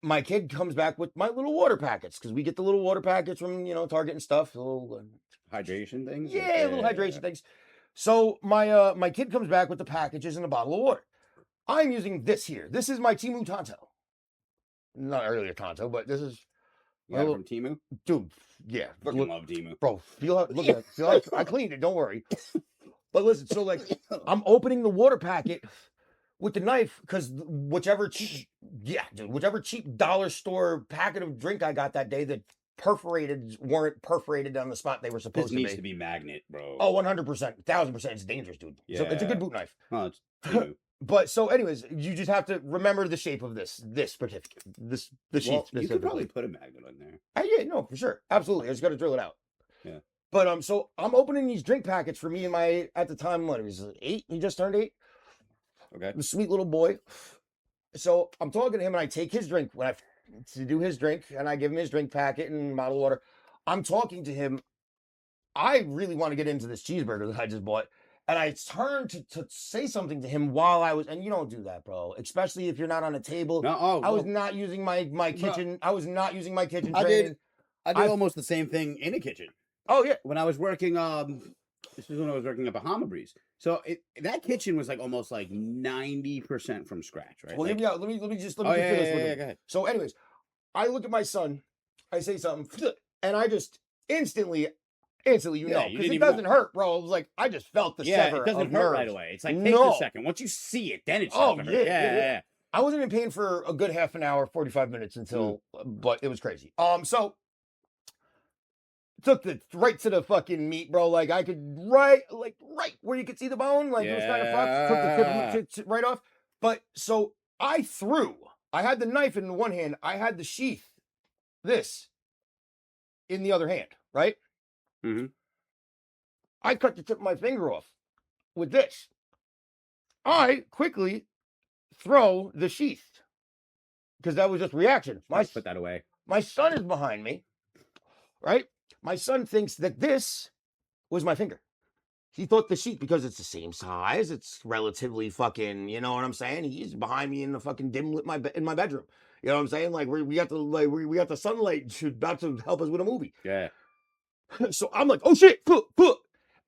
My kid comes back with my little water packets because we get the little water packets from, Target and stuff. The little, Hydration things. yeah, little hydration things. So my kid comes back with the packages and a bottle of water. I'm using this here. This is my Timu Tonto. Not earlier Tonto, but this is Yeah, from Timu. dude. Yeah, Fucking love Timu. bro. Look at it. I cleaned it. Don't worry. But listen, so like I'm opening the water packet with the knife because whichever cheap dollar store packet of drink I got that day that weren't perforated on the spot they were supposed This to needs be. to be magnet, bro. Oh, 100%, 1000%. It's dangerous, dude. So it's a Yeah. good boot knife. Oh, it's Timu. But so, anyways, you just have to remember the shape of the sheath. Well, you could probably specifically. put a magnet on there. Yeah, no, for sure, absolutely. I just got to drill it out. Yeah. But so I'm opening these drink packets for me and my at the time what he was 8. He just turned 8. Okay. The sweet little boy. So I'm talking to him and I take his drink to do his drink and I give him his drink packet and bottle of water. I'm talking to him. I really want to get into this cheeseburger that I just bought. And I turned to say something to him while I was, and you don't do that, bro. Especially if you're not on a table. No, I was not using my kitchen. I was not using my kitchen tray. I did almost the same thing in a kitchen. Oh yeah. When I was working This is when I was working at Bahama Breeze. So that kitchen was like almost like 90% from scratch, right? Well, like, let me just oh, yeah, finish yeah, with yeah, it. go ahead. So, anyways, I look at my son, I say something, and I just instantly, Yeah, know, you because didn't it even doesn't know. hurt, bro. It was like I just felt the Yeah, sever it doesn't of hurt right nerves. away. It's like takes No. a second. Once you see it, then it Oh, starts to hurt. Yeah. I wasn't in pain for a good half an hour, 45 minutes until, but it was crazy. So took the right to the fucking meat, bro. Like I could right where you could see the bone, like it was kind of fucked. Took the tip right off. But so I had the knife in one hand, I had the sheath, this, in the other hand, right? Mhm. I cut the tip of my finger off with this. I quickly throw the sheath because that was just reaction. Put that away. My son is behind me, right? My son thinks that this was my finger. He thought the sheet, because it's the same size, it's relatively fucking, you know what I'm saying? He's behind me in the fucking dim lit in my bedroom. You know what I'm saying? Like we got the sunlight about to help us with a movie. Yeah. So I'm like, oh shit,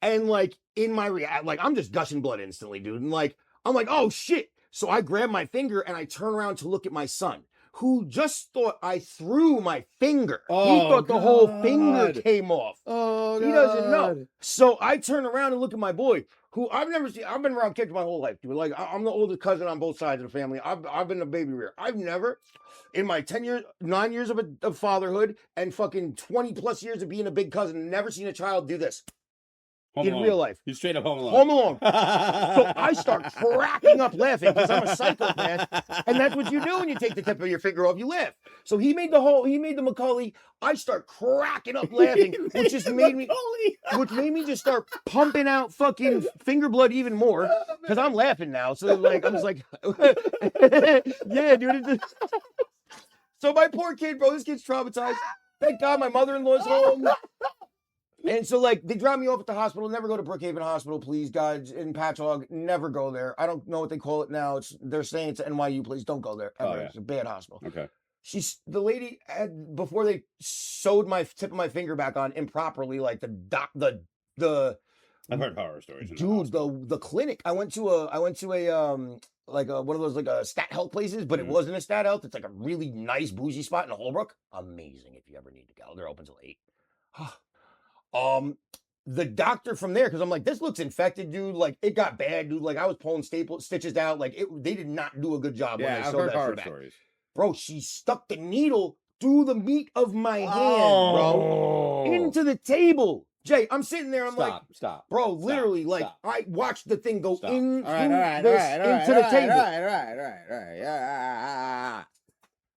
and like in my like I'm just gushing blood instantly, dude. And like I'm like, oh shit. So I grab my finger and I turn around to look at my son, who just thought I threw my finger. He thought the whole finger came off. Oh, he doesn't know. So I turn around and look at my boy, who I've never seen. I've been around kids my whole life, dude. Like I'm the oldest cousin on both sides of the family. I've been a baby rearer. I've never, in my 9 years of fatherhood and fucking 20 plus years of being a big cousin, never seen a child do this. Real life. He's straight up Home Alone. Home Alone. So I start cracking up laughing because I'm a psychopath. And that's what you do when you take the tip of your finger off, you laugh. So he made the Macaulay. I start cracking up laughing, which just made me just start pumping out fucking finger blood even more because I'm laughing now. So like, I'm just like, yeah, dude. So my poor kid, bro, this kid's traumatized. Thank God my mother-in-law's home. And so, like, they dropped me off at the hospital. Never go to Brookhaven Hospital, please, God. In Patchogue, never go there. I don't know what they call it now. They're saying it's NYU, please. Don't go there. Ever. It's a bad hospital. Okay. The lady had, before they sewed my tip of my finger back on improperly, like I've heard horror stories. Dude, the clinic. I went to a like one of those like a stat health places, but it wasn't a stat health. It's like a really nice bougie spot in Holbrook. Amazing if you ever need to go. They're open till 8. The doctor from there, because I'm like, this looks infected, dude. Like, it got bad, dude. Like, I was pulling stitches out. Like, they did not do a good job when I sewed that shit back. Stories. Bro, she stuck the needle through the meat of my hand, bro, into the table. Jay, I'm sitting there. I'm stop, bro. Literally, I watched the thing go into the table. Right.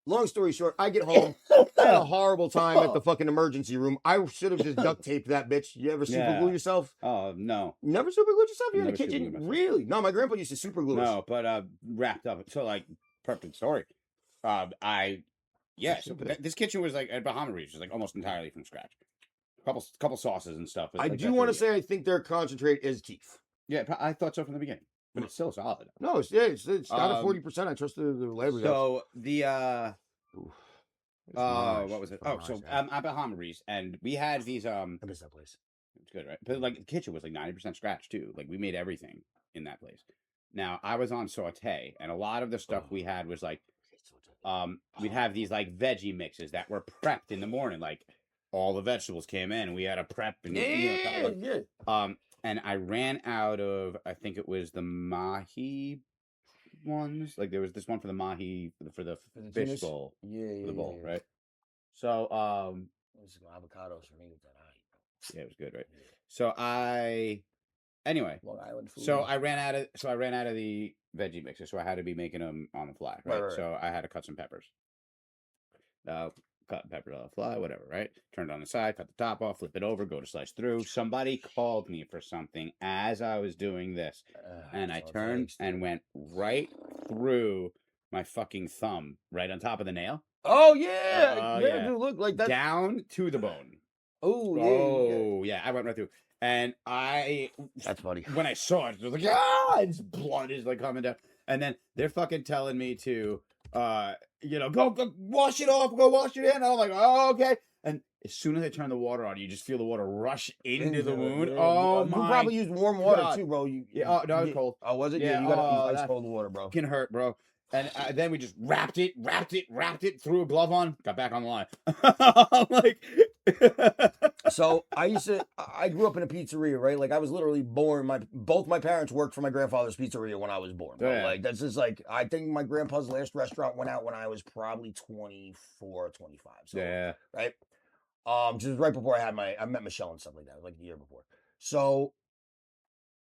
Long story short, I get home. I had a horrible time at the fucking emergency room. I should have just duct taped that bitch. You ever super glue yourself? Oh, no. Never super glued yourself? You're in the kitchen? Really? No, my grandpa used to super glue us. No, but wrapped up. So, like, perfect story. So this kitchen was like at Bahama Breeze, was like almost entirely from scratch. Couple sauces and stuff. I do want to say I think their concentrate is teeth. Yeah, I thought so from the beginning. But it's still solid. No, it's got a 40%. I trust the labor guys. So what was it? Oh, so at Bahama Breeze, and we had these I miss that place. It's good, right? But like the kitchen was like 90% scratch too. Like we made everything in that place. Now I was on saute, and a lot of the stuff we had was like we'd have these like veggie mixes that were prepped in the morning. Like all the vegetables came in, and we had a prep and and I ran out of, I think it was the mahi ones. Like there was this one for the mahi for the fish bowl. Yeah, the bowl, right? So it was avocados for me with that eye. Yeah, it was good, right? Yeah. So Long Island food. So I ran out of the veggie mixer, so I had to be making them on the fly, right? So I had to cut some peppers. Cut peppers on the fly, whatever, right? Turn it on the side, cut the top off, flip it over, go to slice through. Somebody called me for something as I was doing this, and I turned and went right through my fucking thumb, right on top of the nail. Oh yeah, dude, look like that down to the bone. Oh yeah, I went right through, and that's funny. When I saw it, I was like, it's blood is like coming down, and then they're fucking telling me to. Go wash it off, go wash it in. And I'm like, oh, okay. And as soon as I turn the water on, you just feel the water rush into the wound. Yeah. Oh You my! probably used warm water God. too, bro. Yeah, oh, no, it was cold. Oh, was it? Yeah, Yeah, you got to oh, use ice that cold water, bro. Fucking hurt, bro. And then we just wrapped it, threw a glove on, got back on the line. I'm like, So I grew up in a pizzeria, right? Like I was literally born. Both my parents worked for my grandfather's pizzeria when I was born. Bro. Yeah. Like that's just like I think my grandpa's last restaurant went out when I was probably 24, 25. So, yeah. right. Just right before I met Michelle and stuff like that, like the year before. So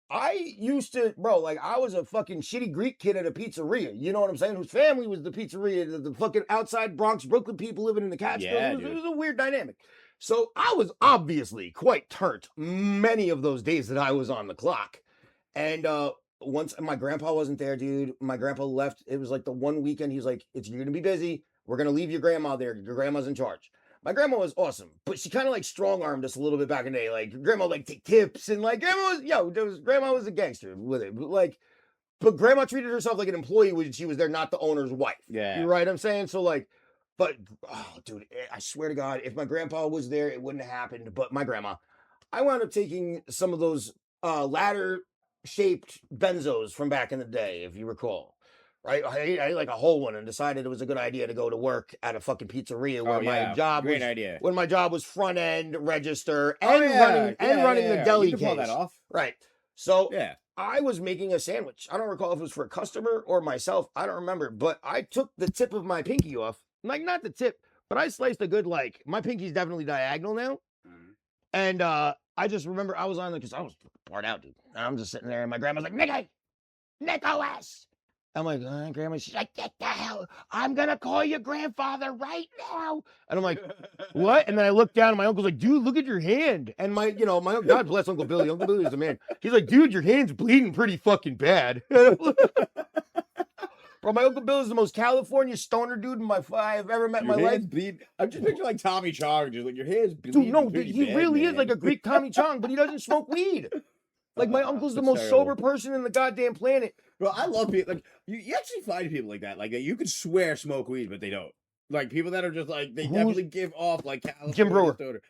I used to, bro, like I was a fucking shitty Greek kid at a pizzeria. You know what I'm saying? Whose family was the pizzeria, the fucking outside Bronx, Brooklyn people living in the Catskills. Yeah, it was a weird dynamic. So I was obviously quite turnt many of those days that I was on the clock. And once my grandpa wasn't there, dude, my grandpa left. It was like the one weekend he was like, you're going to be busy. We're going to leave your grandma there. Your grandma's in charge. My grandma was awesome, but she kind of like strong-armed us a little bit back in the day. Like grandma like take tips and like grandma was a gangster with it. But grandma treated herself like an employee when she was there, not the owner's wife. Yeah. You're right. I'm saying so like, but oh dude, I swear to God, if my grandpa was there, it wouldn't have happened. But my grandma, I wound up taking some of those ladder-shaped benzos from back in the day, if you recall. Right, I ate like a whole one and decided it was a good idea to go to work at a fucking pizzeria where my job Great idea. when my job was front end register and running the deli You can pull case. that off. Right. So Yeah. I was making a sandwich. I don't recall if it was for a customer or myself. I don't remember, but I took the tip of my pinky off, like not the tip, but I sliced a good like my pinky's definitely diagonal now, and I just remember I was on because I was bored out, dude. And I'm just sitting there, and my grandma's like, Nicholas. I'm like, Grandma. She's like, get the hell. I'm going to call your grandfather right now. And I'm like, what? And then I look down and my uncle's like, dude, look at your hand. And my God bless Uncle Billy. Uncle Billy is a man. He's like, dude, your hand's bleeding pretty fucking bad. Bro, my Uncle Bill is the most California stoner dude I've ever met in my life. I'm just picturing like Tommy Chong, just like your hands bleeding. Dude, no, pretty he bad, really man. is like a Greek Tommy Chong, but he doesn't smoke weed. Like my uncle's the that's most terrible. sober person in the goddamn planet. Bro, I love people. Like you actually find people like that. Like you could swear smoke weed, but they don't. Like people that are just like they definitely give off like California Jim Brewer. stoner.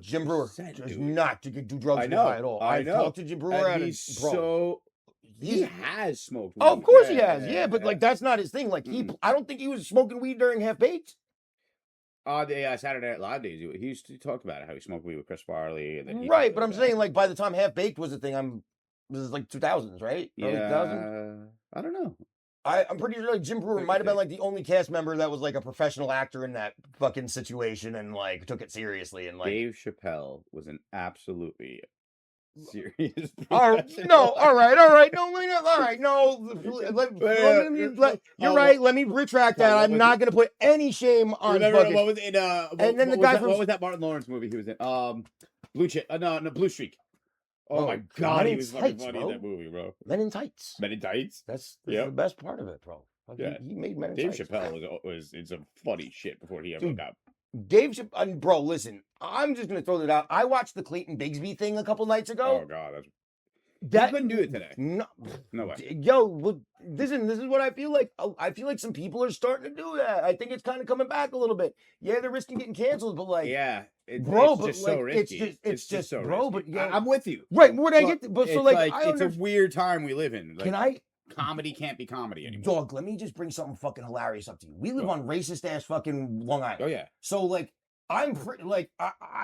Jim Brewer 100%, does dude. not do drugs I or know, high at all. I I've know. talked to Jim Brewer And and he's bro. so he He's- has smoked weed. Oh, of course he Yeah, has. yeah, Yeah, but yeah. like that's not his thing. Like I don't think he was smoking weed during Half Baked. The Saturday Night Live days, he used to talk about it, how he smoked weed with Chris Farley. And then he Right, but I'm saying like by the time Half Baked was a thing, this is like 2000s, right? Early 2000s? I don't know. I'm pretty sure like Jim Brewer might have been like the only cast member that was like a professional actor in that fucking situation and like took it seriously and like. Dave Chappelle was an absolutely serious. All right, no, all right, no, all right, no. You're right. Let me retract that. I'm not gonna put any shame on. Remember fucking, what was it in? and then the guy from what was that Martin Lawrence movie he was in? Blue Chip. No, Blue Streak. Oh, Oh, my God, Men he in was fucking Tights, funny bro. in that movie, bro. Men in Tights. Men in Tights. That's Yep. the best part of it, bro. Like, Yeah. he made Men in Dave Tights. Chappelle was in some funny shit before he ever Dude, got. Dave Chappelle, bro. Listen, I'm just gonna throw that out. I watched the Clayton Bigsby thing a couple nights ago. Oh God, he that couldn't do it today. No, No way. Yo, look, this is what I feel like. I feel like some people are starting to do that. I think it's kind of coming back a little bit. Yeah, they're risking getting canceled, but like, Yeah, bro, it's but just like, so risky. it's just, so bro. risky. But yeah, I'm with you. right. What I But get, but so it's like, I it's a weird time we live in. Like, can I? comedy can't be comedy anymore. Dog, let me just bring something fucking hilarious up to you. We live on racist ass fucking Long Island. Oh yeah. So like, I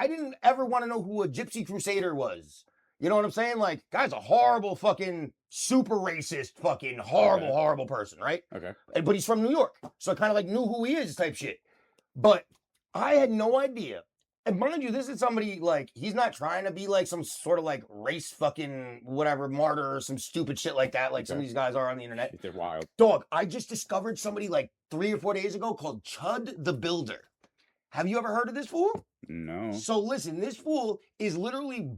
didn't ever want to know who a Gypsy Crusader was. You know what I'm saying? Like, guy's a horrible fucking super racist fucking horrible person, right? Okay. But he's from New York, so I kind of like knew who he is type shit. But I had no idea. And mind you, this is somebody like, he's not trying to be like some sort of like race fucking whatever martyr or some stupid shit like that, like some of these guys are on the internet. They're wild. Dog, I just discovered somebody like 3 or 4 days ago called Chud the Builder. Have you ever heard of this fool? No. So listen, this fool is literally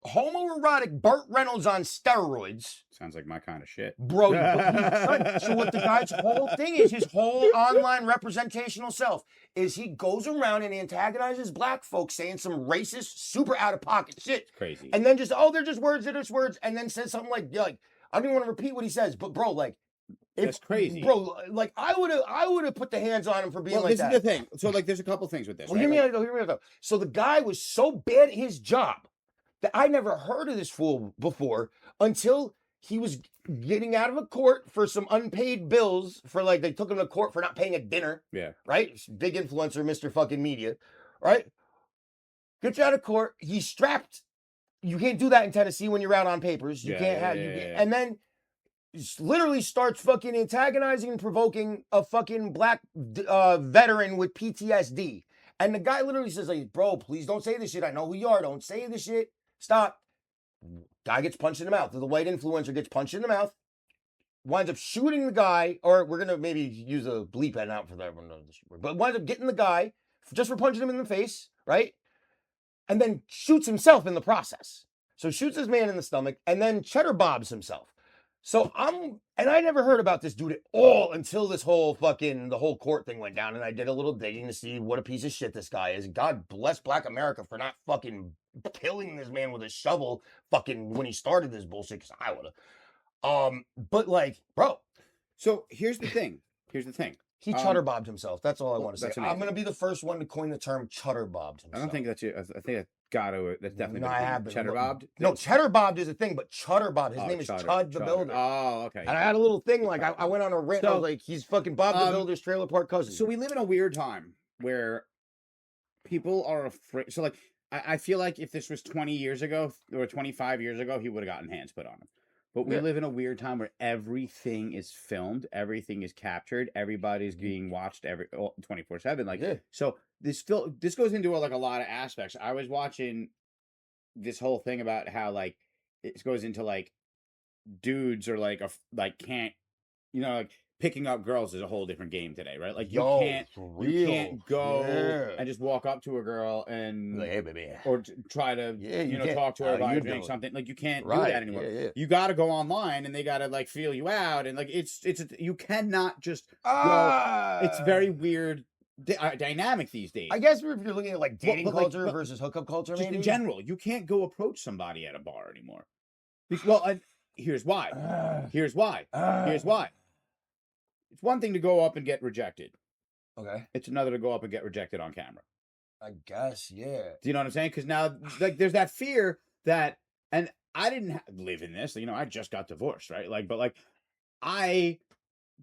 homoerotic Burt Reynolds on steroids. Sounds like my kind of shit. Bro, so what the guy's whole thing is, his whole online representational self, is he goes around and antagonizes black folks saying some racist, super out-of-pocket shit. Crazy. And then just, they're just words, and then says something like, I don't even want to repeat what he says, but bro, like, That's crazy, bro. Like I would have put the hands on him for being well, like this that. is the thing. So like, there's a couple things with this. Well, right? hear me out though. So the guy was so bad at his job that I never heard of this fool before until he was getting out of a court for some unpaid bills for like they took him to court for not paying a dinner. Yeah. Right? Big influencer, Mr. fucking media. Right? Gets out of court. He's strapped. You can't do that in Tennessee when you're out on papers. You can't have and then literally starts fucking antagonizing and provoking a fucking black veteran with PTSD. And the guy literally says, like, bro, please don't say this shit. I know who you are. Don't say this shit. Stop. Guy gets punched in the mouth. The white influencer gets punched in the mouth, winds up shooting the guy, or we're going to maybe use a bleep and out for that one, but winds up getting the guy just for punching him in the face, right? And then shoots himself in the process. So shoots his man in the stomach and then cheddar bobs himself. So I never heard about this dude at all until this whole the whole court thing went down. And I did a little digging to see what a piece of shit this guy is. God bless Black America for not fucking killing this man with a shovel fucking when he started this bullshit, because I would have. But like, bro. So here's the thing. He cheddar bobbed himself. That's all I want to say. that's I'm amazing. going to be the first one to coin the term cheddar bobbed himself. I don't think that's it. I think that's definitely No, I have been cheddar looking- bobbed. No, cheddar bobbed is a thing, but cheddar bobbed. His name is Cheddar, Chud the Cheddar. Builder. Oh, okay. And I had a little thing like I went on a rant. I So, was like, he's fucking Bob the Builder's trailer park cousin. So we live in a weird time where people are afraid. So like, I feel like if this was 20 years ago or 25 years ago, he would have gotten hands put on him. But we live in a weird time where everything is filmed, everything is captured, everybody's being watched 24/7. Like, so this goes into like a lot of aspects. I was watching this whole thing about how like it goes into like dudes are like can't, like picking up girls is a whole different game today, right? Like you can't go and just walk up to a girl and like, hey baby, or try to talk to her about doing something. Like you can't do that anymore. You got to go online and they got to like feel you out, and like you cannot just go. It's very weird dynamic these days. I guess if you're looking at like dating culture but versus hookup culture, just maybe in general, you can't go approach somebody at a bar anymore. Well, here's why. Here's why. It's one thing to go up and get rejected. Okay. It's another to go up and get rejected on camera. I guess, yeah. Do you know what I'm saying? Because now, like, there's that fear that, and I didn't live in this. I just got divorced, right? Like, but like, I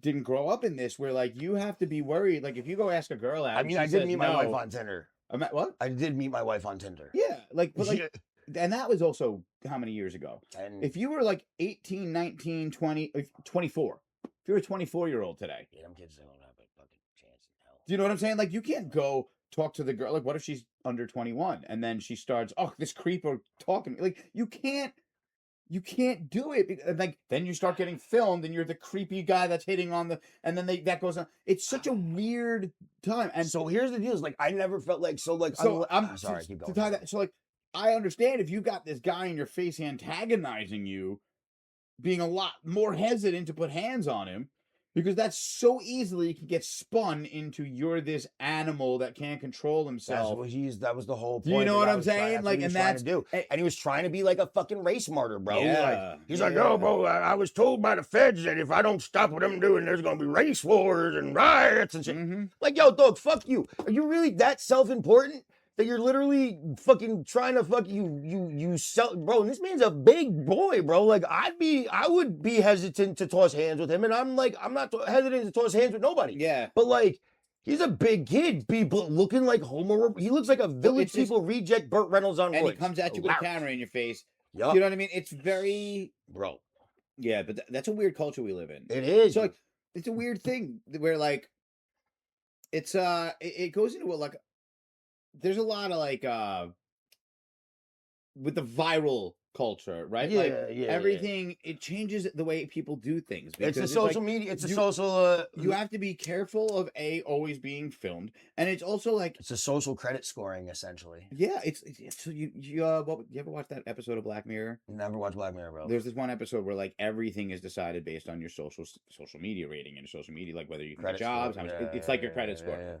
didn't grow up in this where like you have to be worried. Like, if you go ask a girl out, I mean, I did meet my wife on Tinder. What? I did meet my wife on Tinder. Yeah, but and that was also how many years ago? And if you were like 18, 19, 20, 24. If you're a 24-year-old today. Yeah, them kids don't have a fucking chance in hell. Do you know what I'm saying? Like, you can't go talk to the girl. Like, what if she's under 21 and then she starts, this creep are talking. Like, you can't do it. Like, then you start getting filmed and you're the creepy guy that's hitting on and then that goes on. It's such a weird time. And so here's the deal: is like I never felt like I'm sorry. Keep going. To tie that, so like I understand if you got this guy in your face antagonizing you, being a lot more hesitant to put hands on him, because that's so easily can get spun into you're this animal that can't control himself. That was the whole point. Do you know what I'm saying? Like, and that's and he was trying to be like a fucking race martyr, bro. Yeah, he's like, no, bro, I was told by the feds that if I don't stop what I'm doing, there's gonna be race wars and riots and shit. Mm-hmm. Like, yo, dog, fuck you. Are you really that self-important? That you're literally fucking trying to fuck you sell, bro. And this man's a big boy, bro. Like I would be hesitant to toss hands with him, and I'm not hesitant to toss hands with nobody. Yeah, but like he's a big kid, people looking like Homer. He looks like a Village People reject Burt Reynolds on and voice. he comes at you with a camera in your face. Yep. You know what I mean? It's very bro. Yeah, but that's a weird culture we live in. It is. So like, it's a weird thing where like it's it goes into like. There's a lot of like with the viral culture, right? Yeah, like yeah. Everything it changes the way people do things. It's a social media. It's a social. You have to be careful of always being filmed, and it's also like it's a social credit scoring essentially. Yeah, it's so you ever watch that episode of Black Mirror? Never watched Black Mirror, bro. There's this one episode where like everything is decided based on your social media rating and social media, like whether you can get jobs. It's like your credit score. Yeah.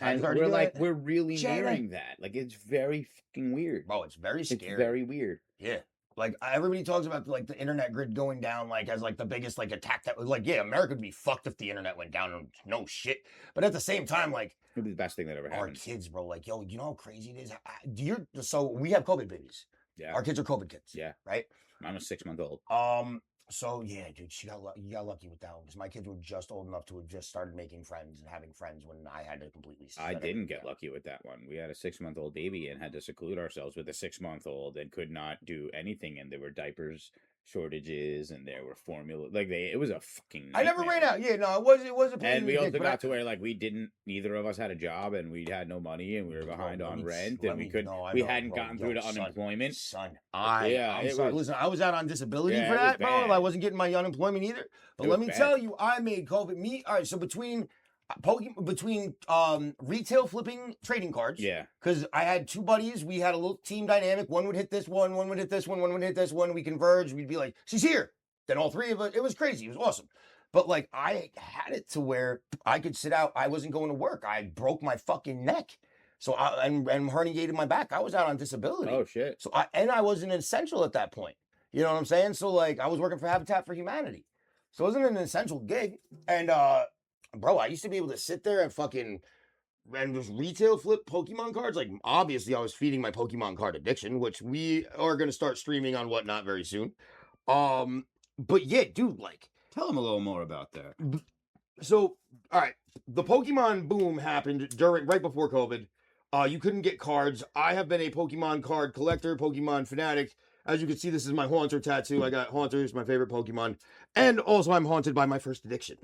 And we're really nearing that. Like, it's very fucking weird. Bro, it's very scary. It's very weird. Yeah. Like everybody talks about like the internet grid going down like as like the biggest like attack that was like, yeah, America would be fucked if the internet went down and no shit. But at the same time, like It'd be the best thing that ever our happened. kids, bro, like, yo, you know how crazy it is? So we have COVID babies. Yeah. Our kids are COVID kids. Yeah. Right? I'm a 6-month-old. So yeah, dude, you got lucky with that one because my kids were just old enough to have just started making friends and having friends when I had to completely. I didn't get lucky with that one. We had a 6-month-old baby and had to seclude ourselves with a 6-month-old and could not do anything. And there were diapers shortages and there were formula. Like it was a fucking nightmare. I never ran out. Yeah, no, it wasn't. And we also got to where like neither of us had a job and we had no money and we were behind on rent and we hadn't gotten through to unemployment. Listen, I was out on disability for that, bro. I wasn't getting my unemployment either. But let me tell you, I made COVID. All right, so between retail flipping trading cards. Yeah. Because I had two buddies. We had a little team dynamic. One would hit this one would hit this one would hit this one. We converged. We'd be like, she's here. Then all three of us, it was crazy. It was awesome. But like I had it to where I could sit out. I wasn't going to work. I broke my fucking neck. So and herniated my back. I was out on disability. Oh shit. So I wasn't essential at that point. You know what I'm saying? So like I was working for Habitat for Humanity. So it wasn't an essential gig. And bro, I used to be able to sit there and just retail flip Pokemon cards. Like, obviously, I was feeding my Pokemon card addiction, which we are going to start streaming on Whatnot very soon. But yeah, dude, like... Tell them a little more about that. So, all right, the Pokemon boom happened right before COVID. You couldn't get cards. I have been a Pokemon card collector, Pokemon fanatic. As you can see, this is my Haunter tattoo. I got Haunter, my favorite Pokemon. And also, I'm haunted by my first addiction.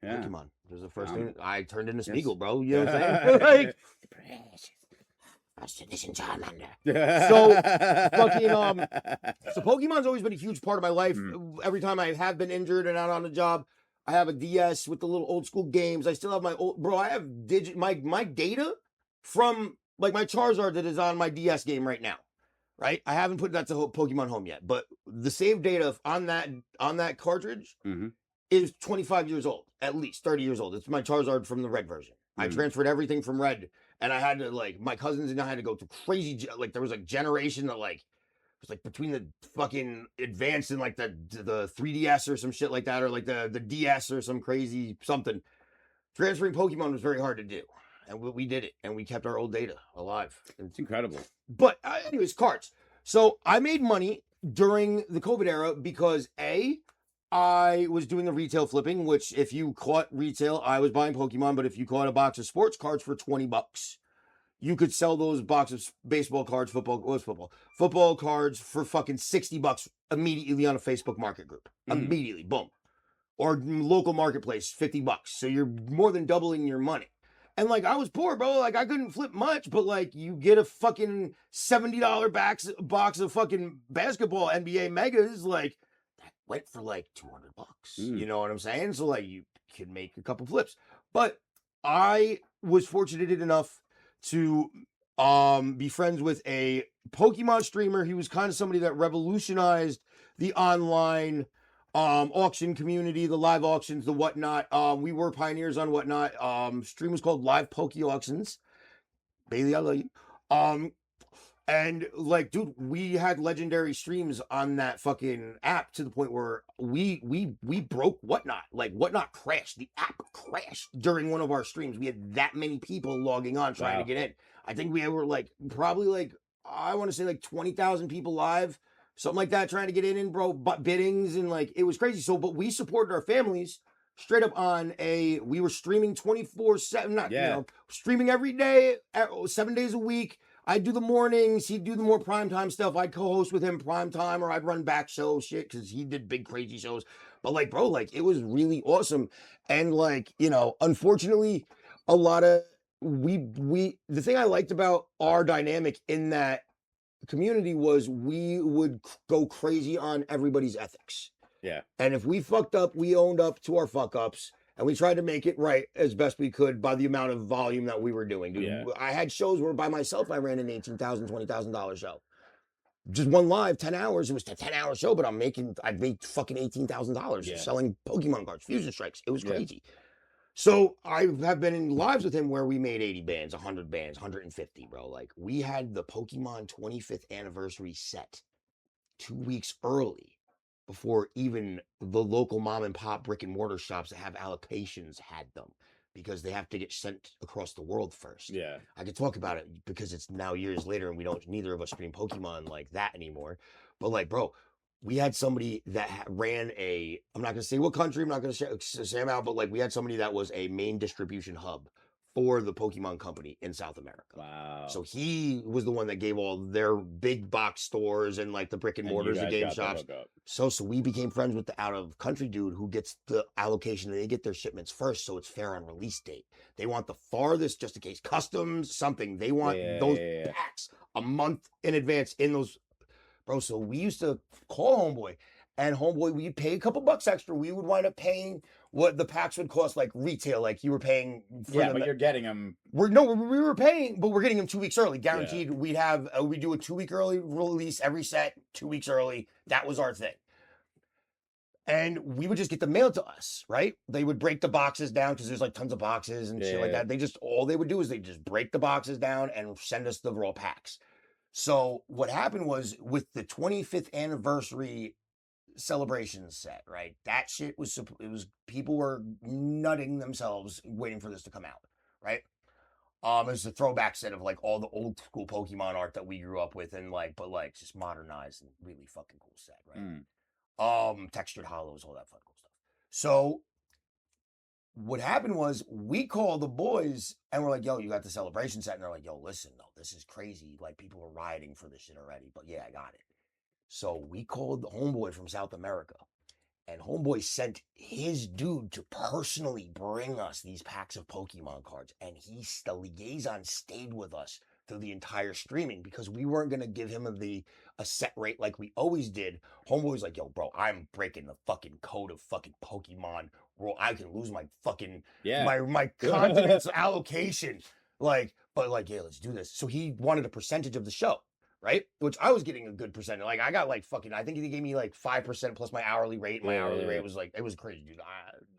Yeah. Pokemon. It was the first thing I turned into Smeagol, bro. You know what I'm saying? Like, first edition Charmander. So Pokemon's always been a huge part of my life. Every time I have been injured and out on the job, I have a DS with the little old school games. I still have my I have my data from like my Charizard that is on my DS game right now. Right? I haven't put that to Pokemon Home yet, but the save data on that cartridge is 25 years old, at least 30 years old. It's my Charizard from the red version. I transferred everything from red, and I had to my cousins and I had to go through crazy. Like there was a generation that it was like between the fucking advanced and like the 3DS or some shit like that, or like the DS or some crazy something. Transferring Pokemon was very hard to do, and we did it, and we kept our old data alive. It's incredible. But anyways, cards. So I made money during the COVID era because I was doing the retail flipping, which if you caught retail, I was buying Pokemon, but if you caught a box of sports cards for $20, you could sell those boxes of baseball cards, football cards for fucking $60 immediately on a Facebook market group. Immediately, boom. Or local marketplace, $50. So you're more than doubling your money. And like I was poor, bro. Like I couldn't flip much, but like you get a fucking $70 box of fucking basketball NBA megas, like that went for like $200. You know what I'm saying? So like you could make a couple flips. But I was fortunate enough to be friends with a Pokemon streamer. He was kind of somebody that revolutionized the online auction community, the live auctions, the whatnot. We were pioneers on Whatnot. Stream was called Live Poke Auctions. Bailey, I love you. And like, dude, we had legendary streams on that fucking app to the point where we broke Whatnot. Like Whatnot crashed. The app crashed during one of our streams. We had that many people logging on trying to get in. I think we were like probably like I want to say like 20,000 people live. Something like that, trying to get in, bro, but biddings and like it was crazy. So, but we supported our families straight up on we were streaming 24/7, streaming every day, 7 days a week. I'd do the mornings, he'd do the more primetime stuff. I'd co-host with him primetime, or I'd run back show shit because he did big crazy shows. But like, bro, like it was really awesome. And like, unfortunately, a lot of the thing I liked about our dynamic in that community was we would go crazy on everybody's ethics. Yeah. And if we fucked up, we owned up to our fuck ups and we tried to make it right as best we could by the amount of volume that we were doing. Dude, yeah. I had shows where by myself I ran an $18,000, $20,000 show. Just one live, 10 hours. It was a 10-hour show, but I'd make fucking $18,000 selling Pokemon cards, Fusion Strikes. It was crazy. So I have been in lives with him where we made 80 bands, 100 bands, 150, bro. Like we had the Pokemon 25th anniversary set 2 weeks early before even the local mom and pop brick and mortar shops that have allocations had them, because they have to get sent across the world first. Yeah. I could talk about it because it's now years later and neither of us stream Pokemon like that anymore. But like, bro, we had somebody that ran I'm not going to say what country, I'm not going to say them out, but like we had somebody that was a main distribution hub for the Pokemon company in South America. Wow. So he was the one that gave all their big box stores and like the brick and mortars and game shops. So we became friends with the out of country dude who gets the allocation, and they get their shipments first, so it's fair on release date. They want the farthest, just in case customs, something. They want those packs a month in advance in those. Bro, so we used to call Homeboy, and Homeboy, we'd pay a couple bucks extra. We would wind up paying what the packs would cost, like retail, like you were paying for them. But you're getting them. We were paying, but we're getting them 2 weeks early, guaranteed. Yeah. We'd have we do a 2 week early release every set, 2 weeks early. That was our thing, and we would just get them mailed to us, right? They would break the boxes down because there's like tons of boxes and shit like that. All they would do is they just break the boxes down and send us the raw packs. So what happened was with the 25th anniversary celebration set, right? That shit was people were nutting themselves waiting for this to come out, right? It was a throwback set of like all the old school Pokemon art that we grew up with, and like, but like just modernized and really fucking cool set, right? Textured hollows, all that fucking cool stuff. So what happened was we called the boys and we're like, yo, you got the celebration set? And they're like, yo, listen, no, this is crazy. Like people are rioting for this shit already, but yeah, I got it. So we called the Homeboy from South America, and Homeboy sent his dude to personally bring us these packs of Pokemon cards. And the liaison stayed with us through the entire streaming because we weren't going to give him a set rate like we always did. Homeboy's like, yo, bro, I'm breaking the fucking code of fucking Pokemon rule. I can lose my fucking, my continent's allocation. Like, but like, yeah, let's do this. So he wanted a percentage of the show. Right? Which I was getting a good percentage. Like I got like fucking, I think he gave me like 5% plus my hourly rate. My hourly rate was like, it was crazy, dude.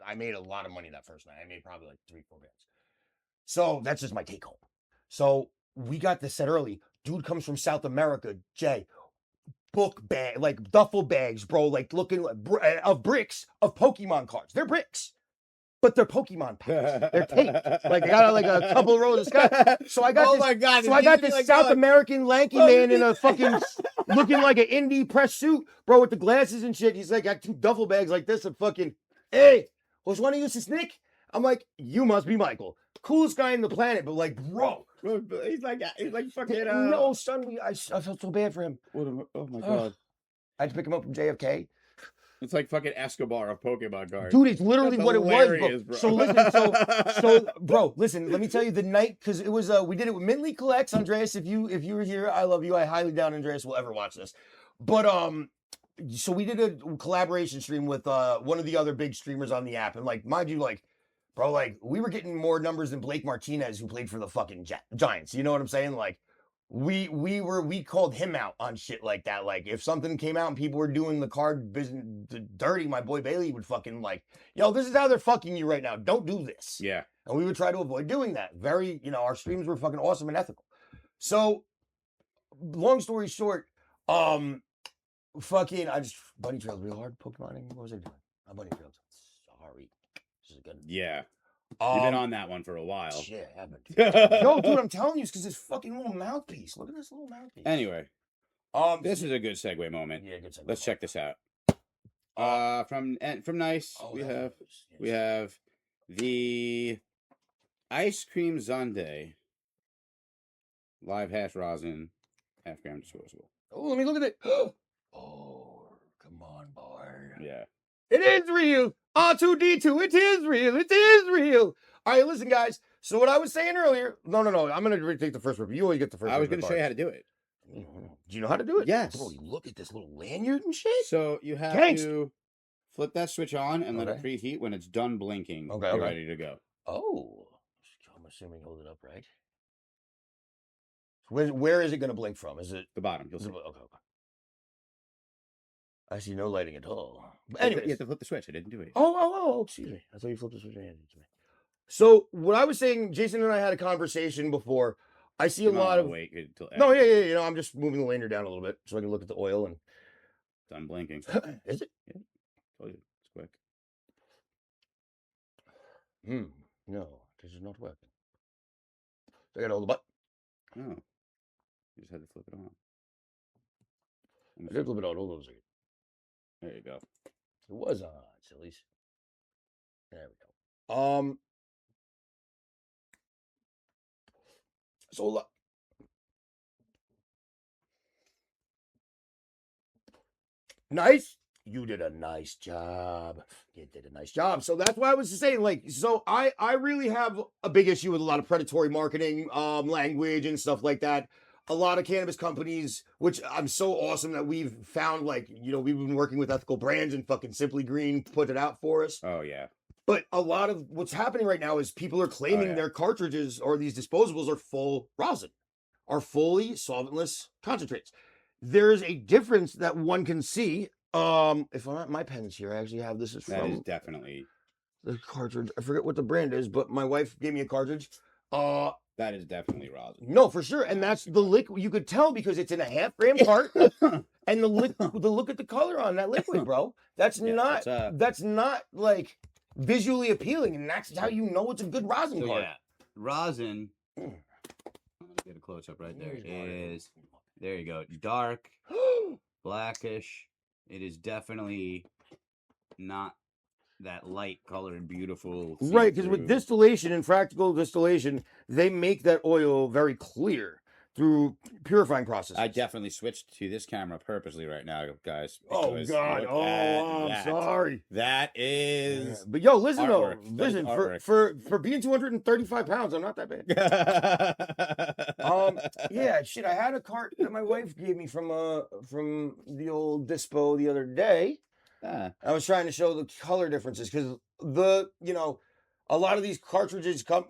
I made a lot of money that first night. I made probably like 3-4 bands. So that's just my take home. So we got this set early. Dude comes from South America, Jay. Book bag, like duffel bags, bro, like looking of bricks of Pokemon cards. They're bricks. But they're Pokemon packs. They're taped. Like I got like a couple of rows of stuff. So I got my God. So I got this like South American lanky man in a fucking looking like an indie press suit, bro, with the glasses and shit. He's like got 2 duffel bags like this and fucking, hey, was one of you Nick? I'm like, you must be Michael. Coolest guy on the planet, but like, bro. He's like fucking no, son, I felt so bad for him. Oh my God. I had to pick him up from JFK. It's like fucking Escobar of Pokemon cards. Dude, it's literally what it was, bro. So listen, so bro, listen, let me tell you the night, because it was we did it with Mintley Collects. Andreas, if you were here, I love you. I highly doubt Andreas will ever watch this. But so we did a collaboration stream with one of the other big streamers on the app. And like, mind you, like, bro, like we were getting more numbers than Blake Martinez, who played for the fucking Giants. You know what I'm saying? Like, we called him out on shit like that. Like if something came out and people were doing the card business dirty, my boy Bailey would fucking like, yo, this is how they're fucking you right now. Don't do this. Yeah. And we would try to avoid doing that. Very, our streams were fucking awesome and ethical. So long story short, fucking, I just bunny trailed real hard. Pokemoning. What was I doing? I bunny trailed. Sorry. This is good. Yeah. You've been on that one for a while. Shit, I haven't. Yo, dude, I'm telling you, it's because this fucking little mouthpiece. Look at this little mouthpiece. Anyway, this is a good segue moment. Yeah, good segue. Let's check this out. From Nice, we have the ice cream sundae, live hash rosin, half-gram disposable. Oh, let me look at it. Oh, come on, boy. Yeah. It is real. R2D2, it is real. It is real. All right, listen, guys. So what I was saying earlier, no. I'm going to take the first review. You always get the first I was going to show you how to do it. Do you know how to do it? Yes. Bro, look at this little lanyard and shit. So you have to flip that switch on and let it preheat. When it's done blinking, you're ready to go. Oh. I'm assuming hold it up, right? Where is it going to blink from? Is it the bottom? You'll see. Okay. I see no lighting at all. But anyway, you have to flip the switch. I didn't do it. Oh, excuse me. I thought you flipped the switch and handed it to me. So what I was saying, Jason and I had a conversation before. I see a lot of wait until no, yeah. I'm just moving the lanyard down a little bit so I can look at the oil. And done blinking. Is it? Yeah, told you it's quick. No, this is not working. I got to hold the button. Oh, you just had to flip it on. I did flip it on. Hold on a second. There you go. It was on, sillies. There we go. So nice. You did a nice job. You did a nice job. So that's why I was saying, like, so I really have a big issue with a lot of predatory marketing, language and stuff like that. A lot of cannabis companies, which I'm so awesome that we've found, like, we've been working with ethical brands and fucking Simply Green put it out for us. Oh yeah. But a lot of what's happening right now is people are claiming their cartridges or these disposables are full rosin, are fully solventless concentrates. There's a difference that one can see. If I'm at my pen's here, I actually have this. That is definitely the cartridge. I forget what the brand is, but my wife gave me a cartridge. That is definitely rosin. No, for sure. And that's the liquid. You could tell because it's in a 0.5 gram cart. And the look at the color on that liquid, bro. That's not like visually appealing, and that's how you know it's a good rosin cart. Yeah, rosin. Let me get a close up right there. Is there you go. Dark, blackish. It is definitely not that light colored, beautiful. Right, because with distillation and fractal distillation, they make that oil very clear through purifying processes. I definitely switched to this camera purposely right now, guys. Oh God! Oh, I'm sorry. That is. But yo, listen artwork. though, listen for being 235 pounds, I'm not that bad. Yeah, shit. I had a cart that my wife gave me from the old dispo the other day. I was trying to show the color differences because a lot of these cartridges come,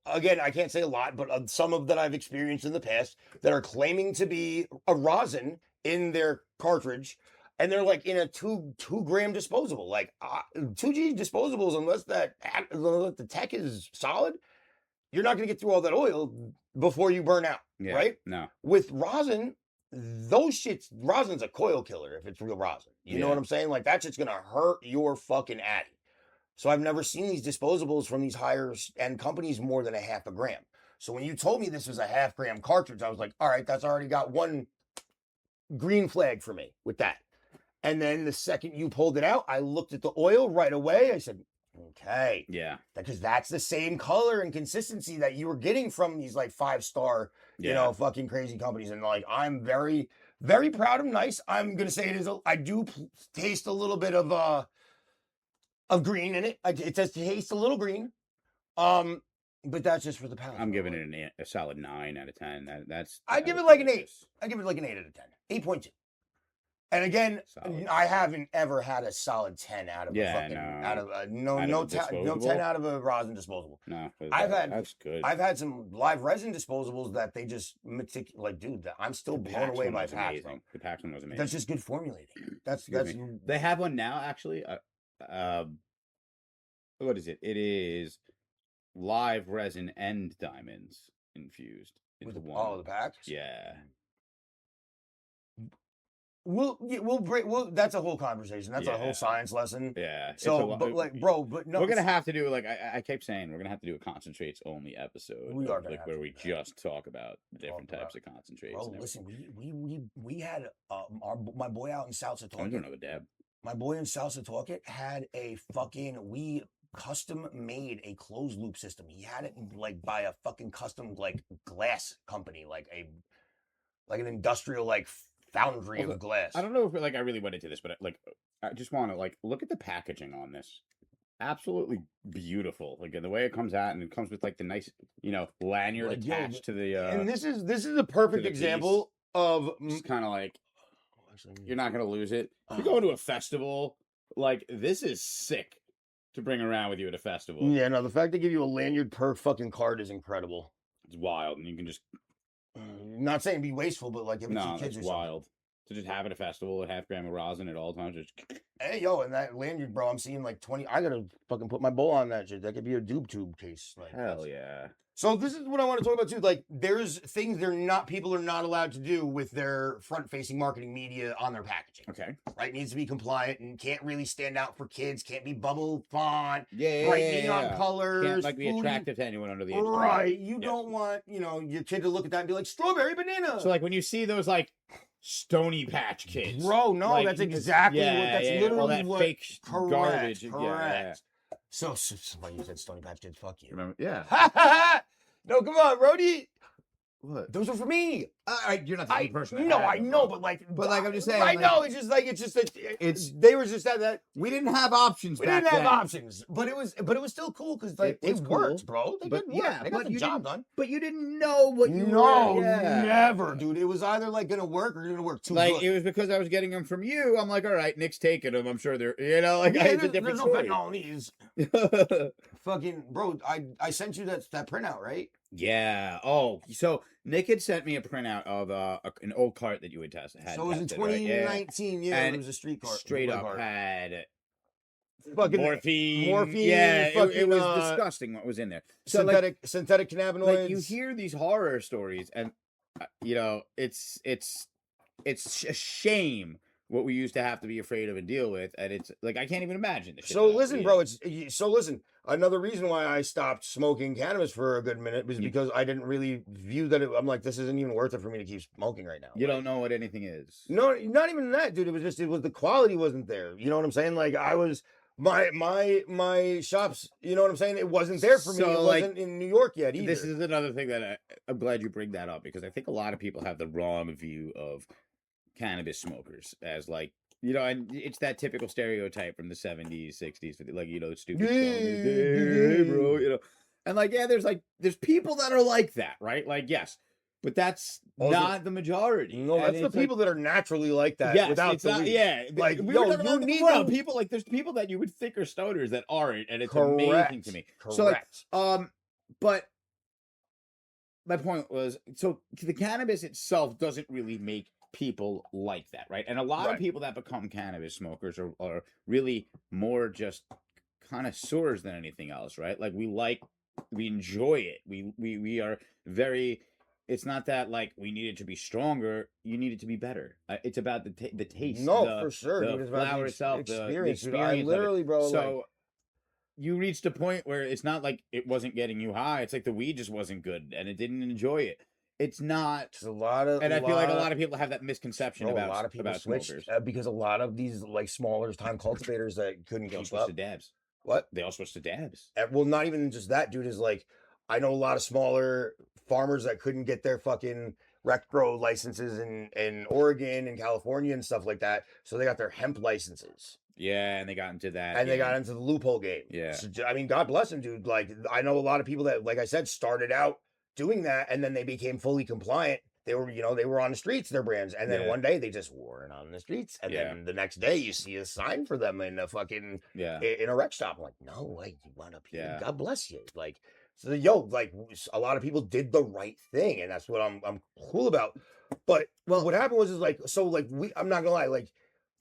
again, I can't say a lot, but some of that I've experienced in the past that are claiming to be a rosin in their cartridge, and they're like in a 2 gram disposable. Like 2G disposables, unless the tech is solid, you're not going to get through all that oil before you burn out, right? No. With rosin, rosin's a coil killer if it's real rosin. You know what I'm saying? Like that shit's going to hurt your fucking addy. So I've never seen these disposables from these higher end companies more than a 0.5 gram. So when you told me this was a 0.5 gram cartridge, I was like, all right, that's already got one green flag for me with that. And then the second you pulled it out, I looked at the oil right away. I said, okay. Yeah. Because that's the same color and consistency that you were getting from these like 5-star, fucking crazy companies. And like, I'm very, very proud of Nice. I'm going to say I do taste a little bit of green in it. It does taste a little green. But that's just for the palate. I'm giving it a solid 9 out of 10. I give it like an 8. I give it like an 8 out of 10. 8.2. And again, solid. I haven't ever had a solid 10 out of no 10 out of a rosin disposable. No, that's good. I've had some live resin disposables that they just dude, I'm still blown away by Paxton. The Paxton was amazing. That's just good formulating. That's they have one now actually. What is it? It is live resin and diamonds infused into one. Oh, the packs? Yeah. That's a whole conversation. That's a whole science lesson. Yeah. So, but no, we're gonna have to do I kept saying we're gonna have to do a concentrates only episode. We are where we just talk about the different types of concentrates. Bro, listen, we had my boy out in South Setauket. I'm doing another dab. My boy in South Setauket had a fucking custom made a closed loop system. He had it like by a fucking custom glass company, like an industrial foundry of glass. I don't know if I really went into this, but I just want to look at the packaging on this. Absolutely beautiful. The way it comes out, and it comes with the nice, lanyard attached to the. And this is a perfect example of just kind of you're not gonna lose it. If you're going to a festival, this is sick to bring around with you at a festival. Yeah, no, the fact they give you a lanyard per fucking card is incredible. It's wild, and you can just. Not saying be wasteful, but if it's your kids or wild. To just have at a festival a half gram of rosin at all times. Just... Hey, yo, and that lanyard, bro, I'm seeing like 20. I gotta fucking put my bowl on that shit. That could be a doob tube case. Like, Hell yeah. So this is what I want to talk about too. Like, there's things people are not allowed to do with their front-facing marketing media on their packaging. Okay. Right? It needs to be compliant and can't really stand out for kids. Can't be bubble font. Yeah. Bright neon colors. Can't like be attractive to anyone under the age. Right. You don't want, your kid to look at that and be like, strawberry banana. So like when you see those like Stony Patch Kids. Bro, no, like, that's exactly what that's literally all that what fake correct, garbage. Correct. So somebody you said Stony Patch Kids, fuck you. Remember? Yeah. No, come on, Brody. What? Those are for me. You're not the only person. I know, but I'm just saying. I know. It's just that they were just that. We didn't have options. We didn't have options, but it was still cool because like it worked, bro. They got the job done. But you didn't know what you were. Never, dude. It was either like gonna work or gonna work too good. It was because I was getting them from you. I'm like, all right, Nick's taking them. I'm sure they're, it's a different story. No fentanyl in these. Fucking bro, I sent you that printout, right? Yeah. Oh, so Nick had sent me a printout of an old cart that you had tested. So it was in 2019. Right? Yeah, and it was a street cart. Straight up had fucking morphine. Yeah, it was disgusting what was in there. So synthetic cannabinoids. Like you hear these horror stories, and it's a shame what we used to have to be afraid of and deal with, and it's like I can't even imagine this. So listen, bro. Listen. Another reason why I stopped smoking cannabis for a good minute was because I didn't really view that. I'm like, this isn't even worth it for me to keep smoking right now. You don't know what anything is. No, not even that, dude. It was the quality wasn't there. You know what I'm saying? Like I was my shops. You know what I'm saying? It wasn't there for me. It wasn't in New York yet either. This is another thing that I'm glad you bring that up because I think a lot of people have the wrong view of cannabis smokers as like. And it's that typical stereotype from the 70s, 60s, like, stupid stoners, hey, bro, and like, yeah, there's people that are like that, right? Like, yes, but that's not the majority. No, that's the people that are naturally like that. Yes, without it's not, yeah. Like, you need people like there's people that you would think are stoners that aren't, and it's amazing to me. Correct. So, but my point was, so the cannabis itself doesn't really make people like that, right? And a lot of people that become cannabis smokers are really more just connoisseurs than anything else, right? Like we enjoy it. We are very. It's not that like we need it to be stronger. You need it to be better. It's about the taste. No, for sure. The flower itself, the experience. I literally, bro. So you reached a point where it's not like it wasn't getting you high. It's like the weed just wasn't good and it didn't enjoy it. It's not. It's a lot of, and I feel like a lot of people have that misconception about a lot of people switched smokers because a lot of these like smaller time cultivators that couldn't keep up to dabs. What? They all switched to dabs. Well, not even just that, dude. Is like I know a lot of smaller farmers that couldn't get their fucking rec grow licenses in Oregon and California and stuff like that, so they got their hemp licenses. Yeah, and they got into that. And they got into the loophole game. Yeah. So, I mean, God bless them, dude. Like I know a lot of people that, like I said, started out doing that and then they became fully compliant. They were on the streets, their brands, and then one day they just weren't on the streets, and then the next day you see a sign for them in a fucking in a rec shop. I'm like, no way, you wound up here. God bless you. Like, so like a lot of people did the right thing, and that's what I'm cool about. But what happened was I'm not gonna lie, like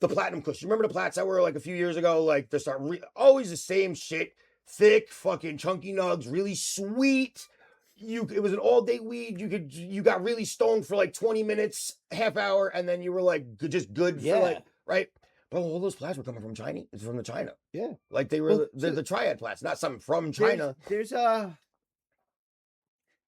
the Platinum Kush. You remember the Plats that were like a few years ago? Like they start always the same shit, thick, fucking chunky nugs, really sweet. It was an all-day weed. You got really stoned for like 20 minutes, half hour, and then you were like just good for like right. But all those plats were coming from China. It's from China. Yeah, like they were the triad plats, not something from China. There's a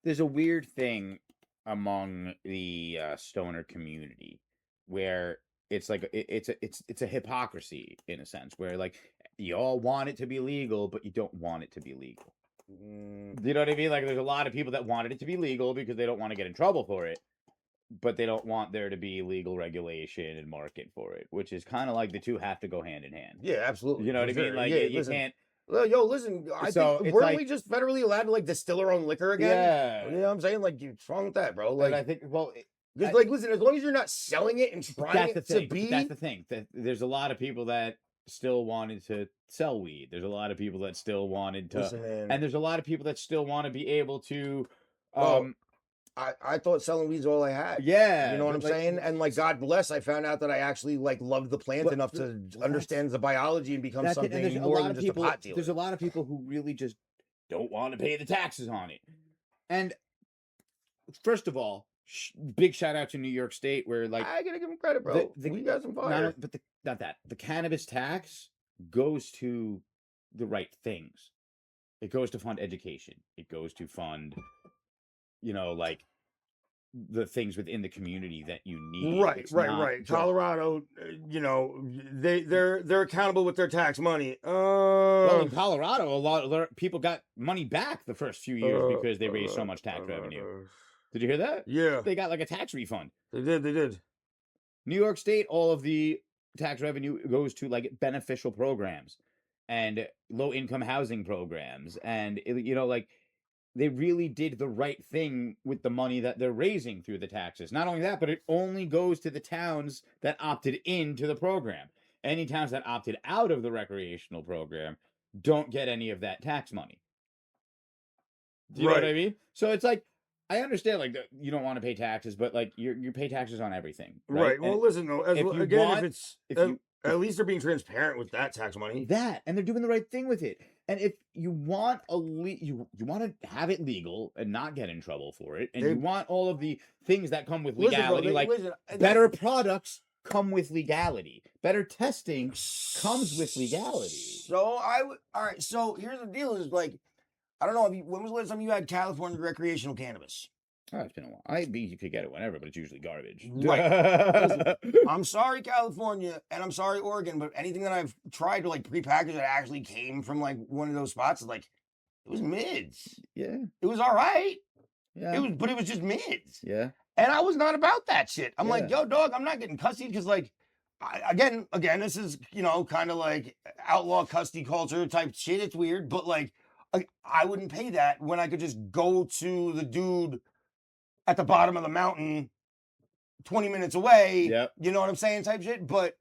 weird thing among the stoner community where it's like it's a hypocrisy in a sense where like you all want it to be legal, but you don't want it to be legal. You know what I mean? Like there's a lot of people that wanted it to be legal because they don't want to get in trouble for it, but they don't want there to be legal regulation and market for it, which is kind of like the two have to go hand in hand. Yeah, absolutely. You know what I mean? Like you can't. Yo, listen. I think weren't we just federally allowed to like distill our own liquor again? Yeah. You know what I'm saying? Like, what's wrong with that, bro? Like, and I think listen, as long as you're not selling it and trying it to be, that's the thing. There's a lot of people that still wanted to sell weed. There's a lot of people that still wanted to, and there's a lot of people that still want to be able to I thought selling weed's all I had. Yeah, You know what I'm but, like, saying? And like, God bless, I found out that I actually like loved the plant But- enough to well, understand the biology and become That's it, and something there's a more lot than of just people. a pot dealer. There's a lot of people who really just don't want to pay the taxes on it. And first of all, big shout out to New York State, where like I gotta give him credit, bro. the- We got some not, fire. but not that the cannabis tax goes to the right things. It goes to fund education. It goes to fund, like the things within the community that you need. Right, It's right, not right. just- Colorado, they're accountable with their tax money. Well, in Colorado, a lot of people got money back the first few years because they raised so much tax revenue. Did you hear that? Yeah, They got like a tax refund. they did. New York State, all of the tax revenue goes to like beneficial programs and low income housing programs. And, like they really did the right thing with the money that they're raising through the taxes. Not only that, but it only goes to the towns that opted into the program. Any towns that opted out of the recreational program don't get any of that tax money. Do you know what I mean? So it's like, I understand, like, you don't want to pay taxes, but like you pay taxes on everything, right? Well, And listen, though, if you want- if you- at least they're being transparent with that tax money. that, and they're doing the right thing with it. And if you want you want to have it legal and not get in trouble for it, and They- you want all of the things that come with Listen, bro, legality, better products come with legality, better testing comes with legality. So all right. So here's the deal: is like, I don't know when was the last time you had California recreational cannabis? Oh, it's been a while. I mean, you could get it whenever, but it's usually garbage. Right. I'm sorry, California, and I'm sorry, Oregon, but anything that I've tried to like prepackage that actually came from like one of those spots, like it was mids. Yeah, It was all right. yeah, But it was just mids. yeah. And I was not about that shit. I'm like, Yeah. yo, dog, I'm not getting cussy because, like, again, this is, kind of like outlaw custody culture type shit. It's weird, but like, I wouldn't pay that when I could just go to the dude at the bottom of the mountain 20 minutes away. Yep. You know what I'm saying? Type shit. But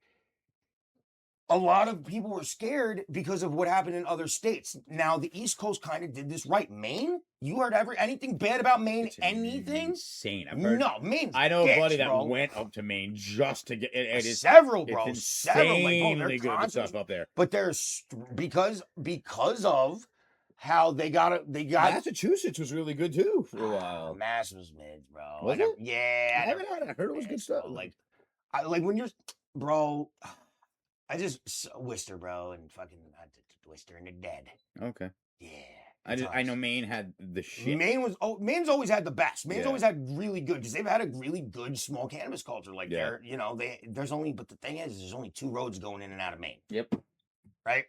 a lot of people were scared because of what happened in other states. Now, the East Coast kind of did this right. Maine? You heard anything bad about Maine? It's Anything? insane. I've heard. No, Maine. I know a buddy that bro. went up to Maine just to get it. It is Several, bro. It's Several. Like, insanely they're good the constantly- stuff up there. But there's because of how they got Massachusetts was really good too for a while. Mass was mids, bro. Was I never- it? Yeah, I haven't had it. I heard it was good mids, stuff. bro. Like when you're, bro. I just Worcester, bro, and fucking Worcester and the dead. Okay. Yeah. I know Maine had the shit. Maine's always had the best. Maine's Yeah. always had really good because they've had a really good small cannabis culture. Like Yeah. but the thing is, there's only 2 roads going in and out of Maine. Yep. Right?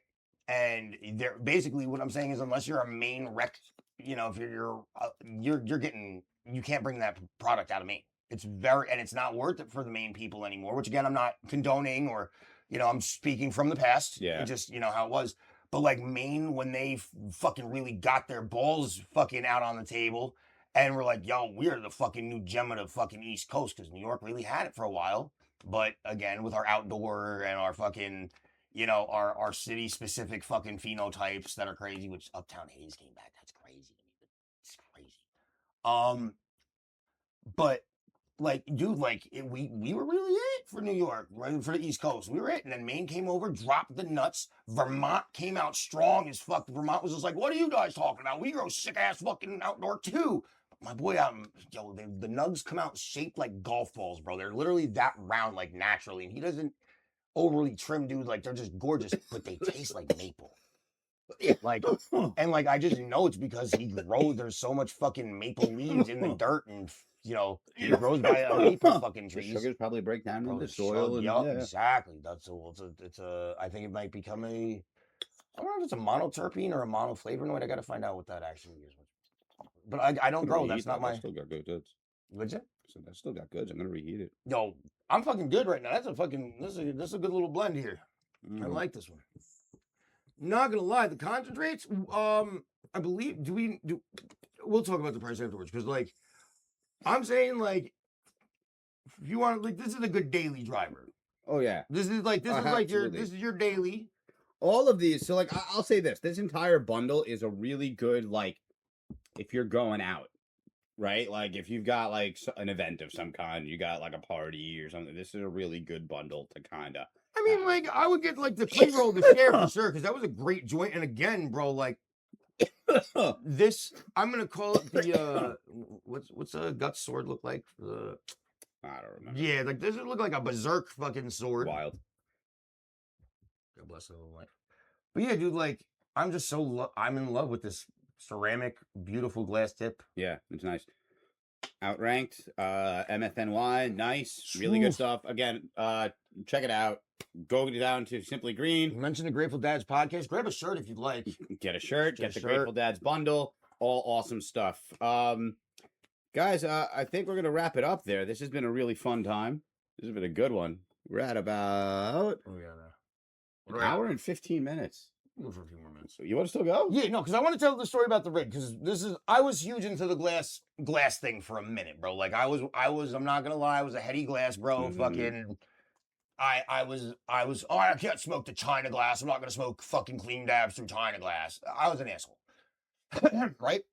And they're basically what I'm saying is unless you're a Maine rec, if you're getting, you can't bring that product out of Maine. It's not worth it for the Maine people anymore, which again, I'm not condoning or, I'm speaking from the past. Yeah. It just, how it was. But like Maine, when they fucking really got their balls fucking out on the table and we're like, yo, we're the fucking new gem of the fucking East Coast because New York really had it for a while. But again, with our outdoor and our fucking, our city specific fucking phenotypes that are crazy, which Uptown Haze came back. That's crazy. It's crazy. But like, dude, we were really it for New York, right? For the East Coast. We were it. And then Maine came over, dropped the nuts. Vermont came out strong as fuck. Vermont was just like, what are you guys talking about? We grow sick ass fucking outdoor too. My boy out in, the nugs come out shaped like golf balls, bro. They're literally that round, like naturally. And he doesn't overly trim, dude. Like, they're just gorgeous, but they taste like maple. Like, and like, I just know it's because there's so much fucking maple leaves in the dirt and, he grows by a maple fucking The trees. sugars probably break down Bro, into the soil. yup, And, exactly. I think it might become I don't know if it's a monoterpene or a monoflavonoid. I got to find out what that actually is. But I don't grow. That's not my. Still got good goods. What's it? So that still got goods. I'm gonna reheat it. Yo, I'm fucking good right now. That's a fucking. This is a good little blend here. I like this one. Not gonna lie, the concentrates. I believe. We'll talk about the price afterwards because like, I'm saying like, if you want this is a good daily driver. Oh yeah. This is your daily. All of these. So like, I'll say this: this entire bundle is a really good like, if you're going out, right? Like if you've got like an event of some kind, you got like a party or something. This is a really good bundle to kind of. I mean, like I would get like the pre-roll to share for sure because that was a great joint. And again, bro, like this, I'm gonna call it the what's a gut sword look like? I don't remember. Yeah, like does it look like a berserk fucking sword? Wild. God bless the life. But yeah, dude, like I'm just I'm in love with this ceramic, beautiful glass tip. Yeah, it's nice. Outranked, MFNY, nice, really good stuff. Again, check it out. Go down to Simply Green. Mention the Grateful Dad's podcast. Grab a shirt if you'd like. Get a shirt. Get the Grateful Dad's bundle. All awesome stuff. Guys, I think we're gonna wrap it up there. This has been a really fun time. This has been a good one. We're at about an hour and 15 minutes. We'll go for a few more minutes. You want to still go? Yeah, no, because I want to tell the story about the rig because I was huge into the glass thing for a minute, bro. Like I was. I'm not gonna lie, I was a heady glass, bro. Mhm. Fucking. I was. Oh, I can't smoke the China glass. I'm not gonna smoke fucking clean dabs through China glass. I was an asshole, right?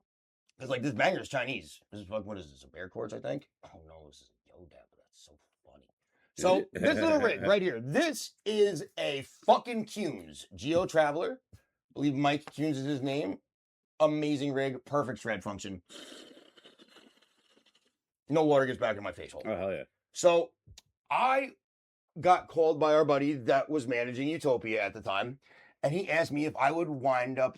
Because like this banger is Chinese. This is what is this? A Bear Quartz, I think. Oh no, this is a Yo Dab. That's so funny. So this little rig right here. This is a fucking Kuhns Geo Traveler. I believe Mike Kuhns is his name. Amazing rig, perfect shred function. No water gets back in my face hole. Oh hell yeah! So I got called by our buddy that was managing Utopia at the time, and he asked me if I would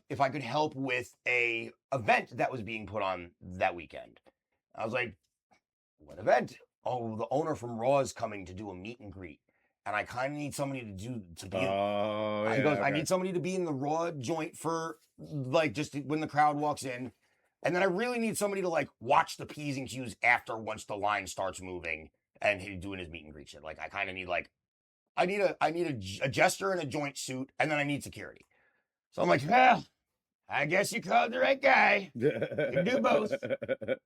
if I could help with a event that was being put on that weekend. I was like, what event? Oh, the owner from Raw is coming to do a meet and greet. And I kind of need somebody to be. Oh, He goes, I need somebody to be in the Raw joint for like just when the crowd walks in. And then I really need somebody to like watch the P's and Q's after once the line starts moving and he's doing his meet and greet shit. Like I kind of need like, I need a jester in a joint suit and then I need security. So I'm like, I guess you called the right guy. You can do both.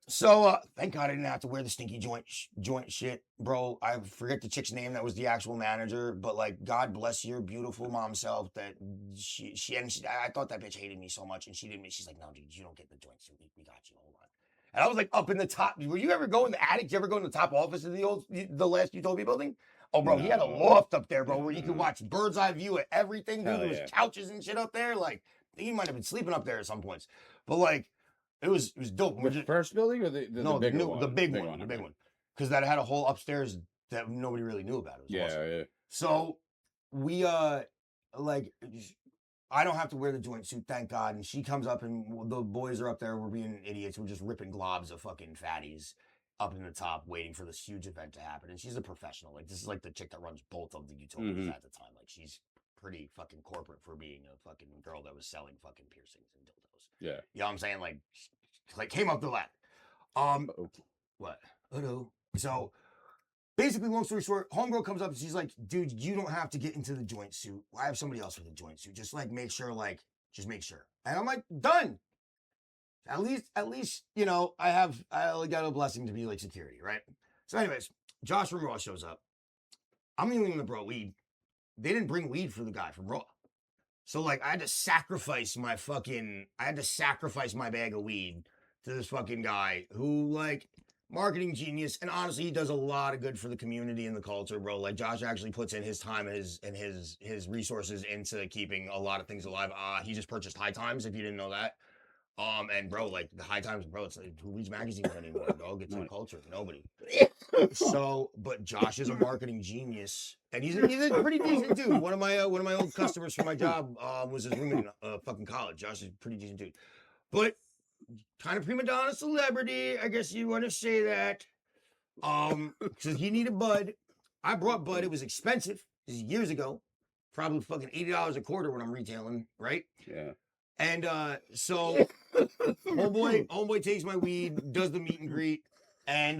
So thank God I didn't have to wear the stinky joint shit, bro. I forget the chick's name that was the actual manager, but like God bless your beautiful mom self that I thought that bitch hated me so much and she didn't. She's like, no, dude, you don't get the joint suit. We got you. Hold on. And I was like up in the top. Were you ever go in the attic? Did you ever go in the top office of the last Utopia building? Oh, bro, he had a loft up there, bro, where you could watch bird's eye view of everything. Dude, there was couches and shit up there. Like he might have been sleeping up there at some points, but like it was dope. The first building or the big one? The big one, because that had a whole upstairs that nobody really knew about. It was awesome. Yeah. So we like I don't have to wear the joint suit, thank God. And she comes up and the boys are up there. We're being idiots. We're just ripping globs of fucking fatties up in the top, waiting for this huge event to happen. And she's a professional. Like this is like the chick that runs both of the Utopias at the time. Like she's pretty fucking corporate for being a fucking girl that was selling fucking piercings and dildos. Yeah. You know what I'm saying? Like came up the ladder. What? Hello. So basically, long story short, homegirl comes up and she's like, dude, you don't have to get into the joint suit. I have somebody else with a joint suit. Just like make sure, just make sure. And I'm like, done. At least, you know, I got a blessing to be like security, right? So anyways, Josh from Raw shows up. I'm the only one that brought weed. They didn't bring weed for the guy from Raw. So like I had to sacrifice my bag of weed to this fucking guy who like marketing genius. And honestly, he does a lot of good for the community and the culture, bro. Like Josh actually puts in his time and his resources into keeping a lot of things alive. He just purchased High Times, if you didn't know that. And bro, like the High Times, bro, it's like who reads magazines anymore, dog? It's like culture. Nobody. So, but Josh is a marketing genius, and he's a pretty decent dude. One of my old customers for my job was his roommate in fucking college. Josh is a pretty decent dude, but kind of prima donna celebrity, I guess you want to say that. Because he needed bud. I brought bud. It was expensive. This is years ago, probably fucking $80 a quarter when I'm retailing, right? Yeah. And so homeboy takes my weed, does the meet and greet, and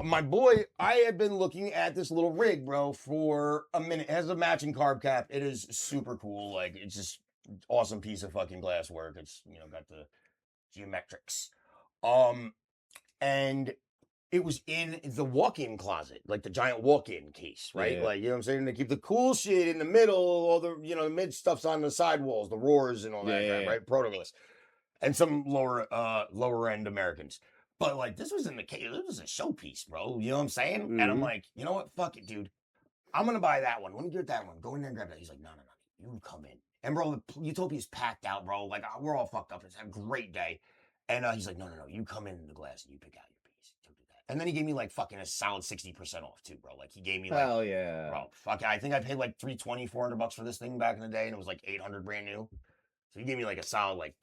my boy, I had been looking at this little rig, bro, for a minute. It has a matching carb cap. It is super cool. Like it's just awesome piece of fucking glass work. It's, you know, got the geometrics. And it was in the walk-in closet, like the giant walk-in case, right? Yeah. Like, you know what I'm saying? They keep the cool shit in the middle, all the, you know, the mid stuff's on the sidewalls, the roars and all that, right? Protoglyphs. and some lower end Americans. But like this was this was a showpiece, bro. You know what I'm saying? And I'm like, you know what? Fuck it, dude. I'm gonna buy that one. Let me get that one. Go in there and grab that. He's like, no, you come in. And bro, Utopia's packed out, bro. Like we're all fucked up. It's a great day. And he's like, no, you come in the glass and you pick out your piece. Do that. And then he gave me like fucking a solid 60% off too, bro. Like he gave me like, hell yeah, bro. Fuck, I think I paid like $320-$400 for this thing back in the day, and it was like $800 brand new. So he gave me like a solid like.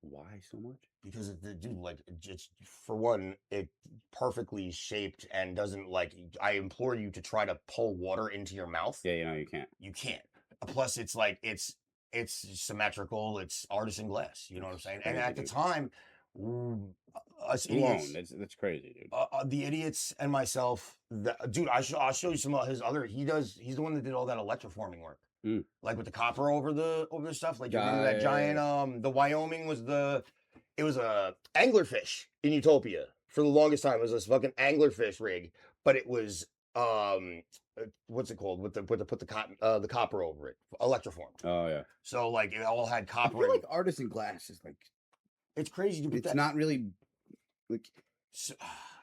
Why so much? Because the dude, like, just for one, it perfectly shaped and doesn't like. I implore you to try to pull water into your mouth. Yeah, you can't. You can't. Plus, it's like it's symmetrical. It's artisan glass. You know what I'm saying? And at the time, us idiots, that's crazy, dude. The idiots and myself, dude. I'll show you some of his other. He's the one that did all that electroforming work. Like with the copper over the stuff. Like you remember that giant. The Wyoming was it was a anglerfish in Utopia for the longest time. It was this fucking anglerfish rig, but it was what's it called? With the copper over it, electroformed. Oh yeah. So like it all had copper. I feel like artisan glass is like it's crazy to it's not really like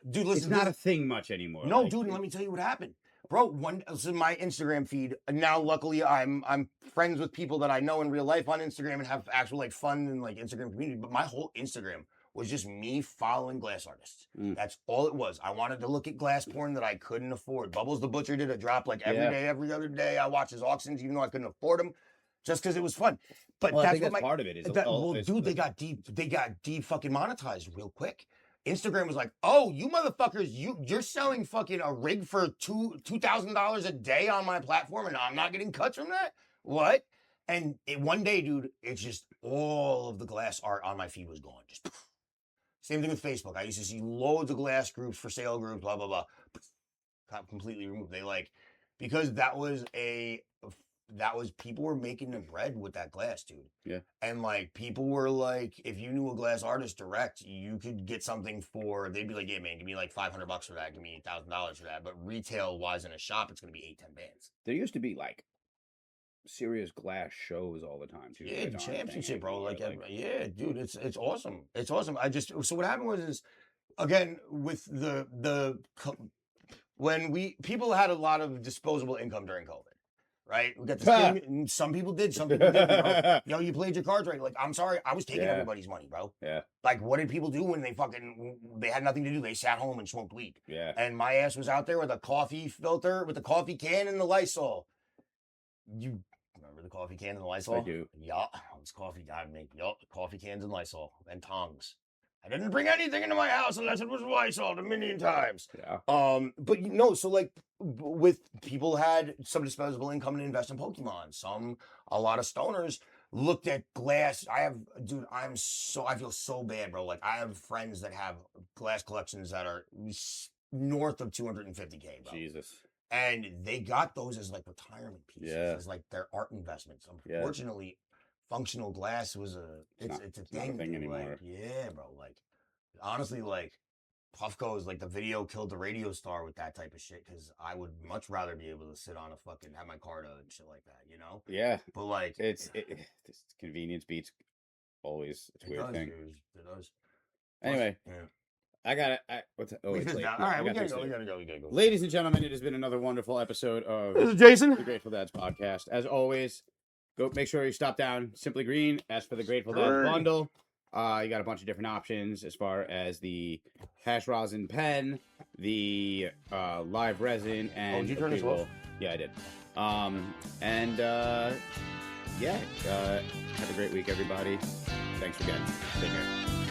dude. Listen, it's not a thing much anymore. No, dude. And let me tell you what happened. Bro, this is my Instagram feed. And now, luckily, I'm friends with people that I know in real life on Instagram and have actual like fun and like Instagram community. But my whole Instagram was just me following glass artists. That's all it was. I wanted to look at glass porn that I couldn't afford. Bubbles the Butcher did a drop like every other day. I watched his auctions even though I couldn't afford them, just because it was fun. But I think that's part of it. Dude, they got deep fucking monetized real quick. Instagram was like, oh, you motherfuckers, you're selling fucking a rig for $2,000 a day on my platform and I'm not getting cuts from that? What? And one day, dude, it's just all of the glass art on my feed was gone. Just same thing with Facebook. I used to see loads of glass groups, for sale groups, blah, blah, blah. Got completely removed. Because people were making the bread with that glass, dude. Yeah. And like people were like, if you knew a glass artist direct, you could get something they'd be like, yeah, man, give me like $500 for that, give me $1,000 for that. But retail wise in a shop, it's gonna be 8-10 bands. There used to be like serious glass shows all the time too. Yeah, the championship, bro. Yeah, dude, it's awesome. It's awesome. So what happened was again with when people had a lot of disposable income during COVID. Right? We got the some people did, some people didn't, bro. Yo, you played your cards right. Like, I'm sorry, I was taking everybody's money, bro. Yeah. Like, what did people do when they had nothing to do? They sat home and smoked weed. Yeah. And my ass was out there with a coffee filter, with a coffee can and the Lysol. You remember the coffee can and the Lysol? I do. Yeah. It was coffee. Coffee cans and Lysol and tongs. I didn't bring anything into my house unless it was Lysol a million times. Yeah. But so like with people had some disposable income and invest in Pokemon. A lot of stoners looked at glass. I feel so bad, bro. Like I have friends that have glass collections that are north of 250K, bro. Jesus. And they got those as like retirement pieces, as like their art investments. Unfortunately, functional glass was it's a thing anymore. Like, yeah, bro. Like honestly, like Puffco is like the video killed the radio star with that type of shit. Because I would much rather be able to sit on have my Carta and shit like that, you know? Yeah, but like it's convenience beats always. It's a weird thing. It does. Anyway, I got it. It's late. All right, we gotta go. Ladies and gentlemen, it has been another wonderful episode of This is Jason, the Grateful Dads podcast. As always, go make sure you stop down Simply Green. Ask for the Grateful Dads bundle. You got a bunch of different options as far as the hash rosin pen, the live resin, and did you turn this off? Yeah, I did. Have a great week, everybody. Thanks again. Take care.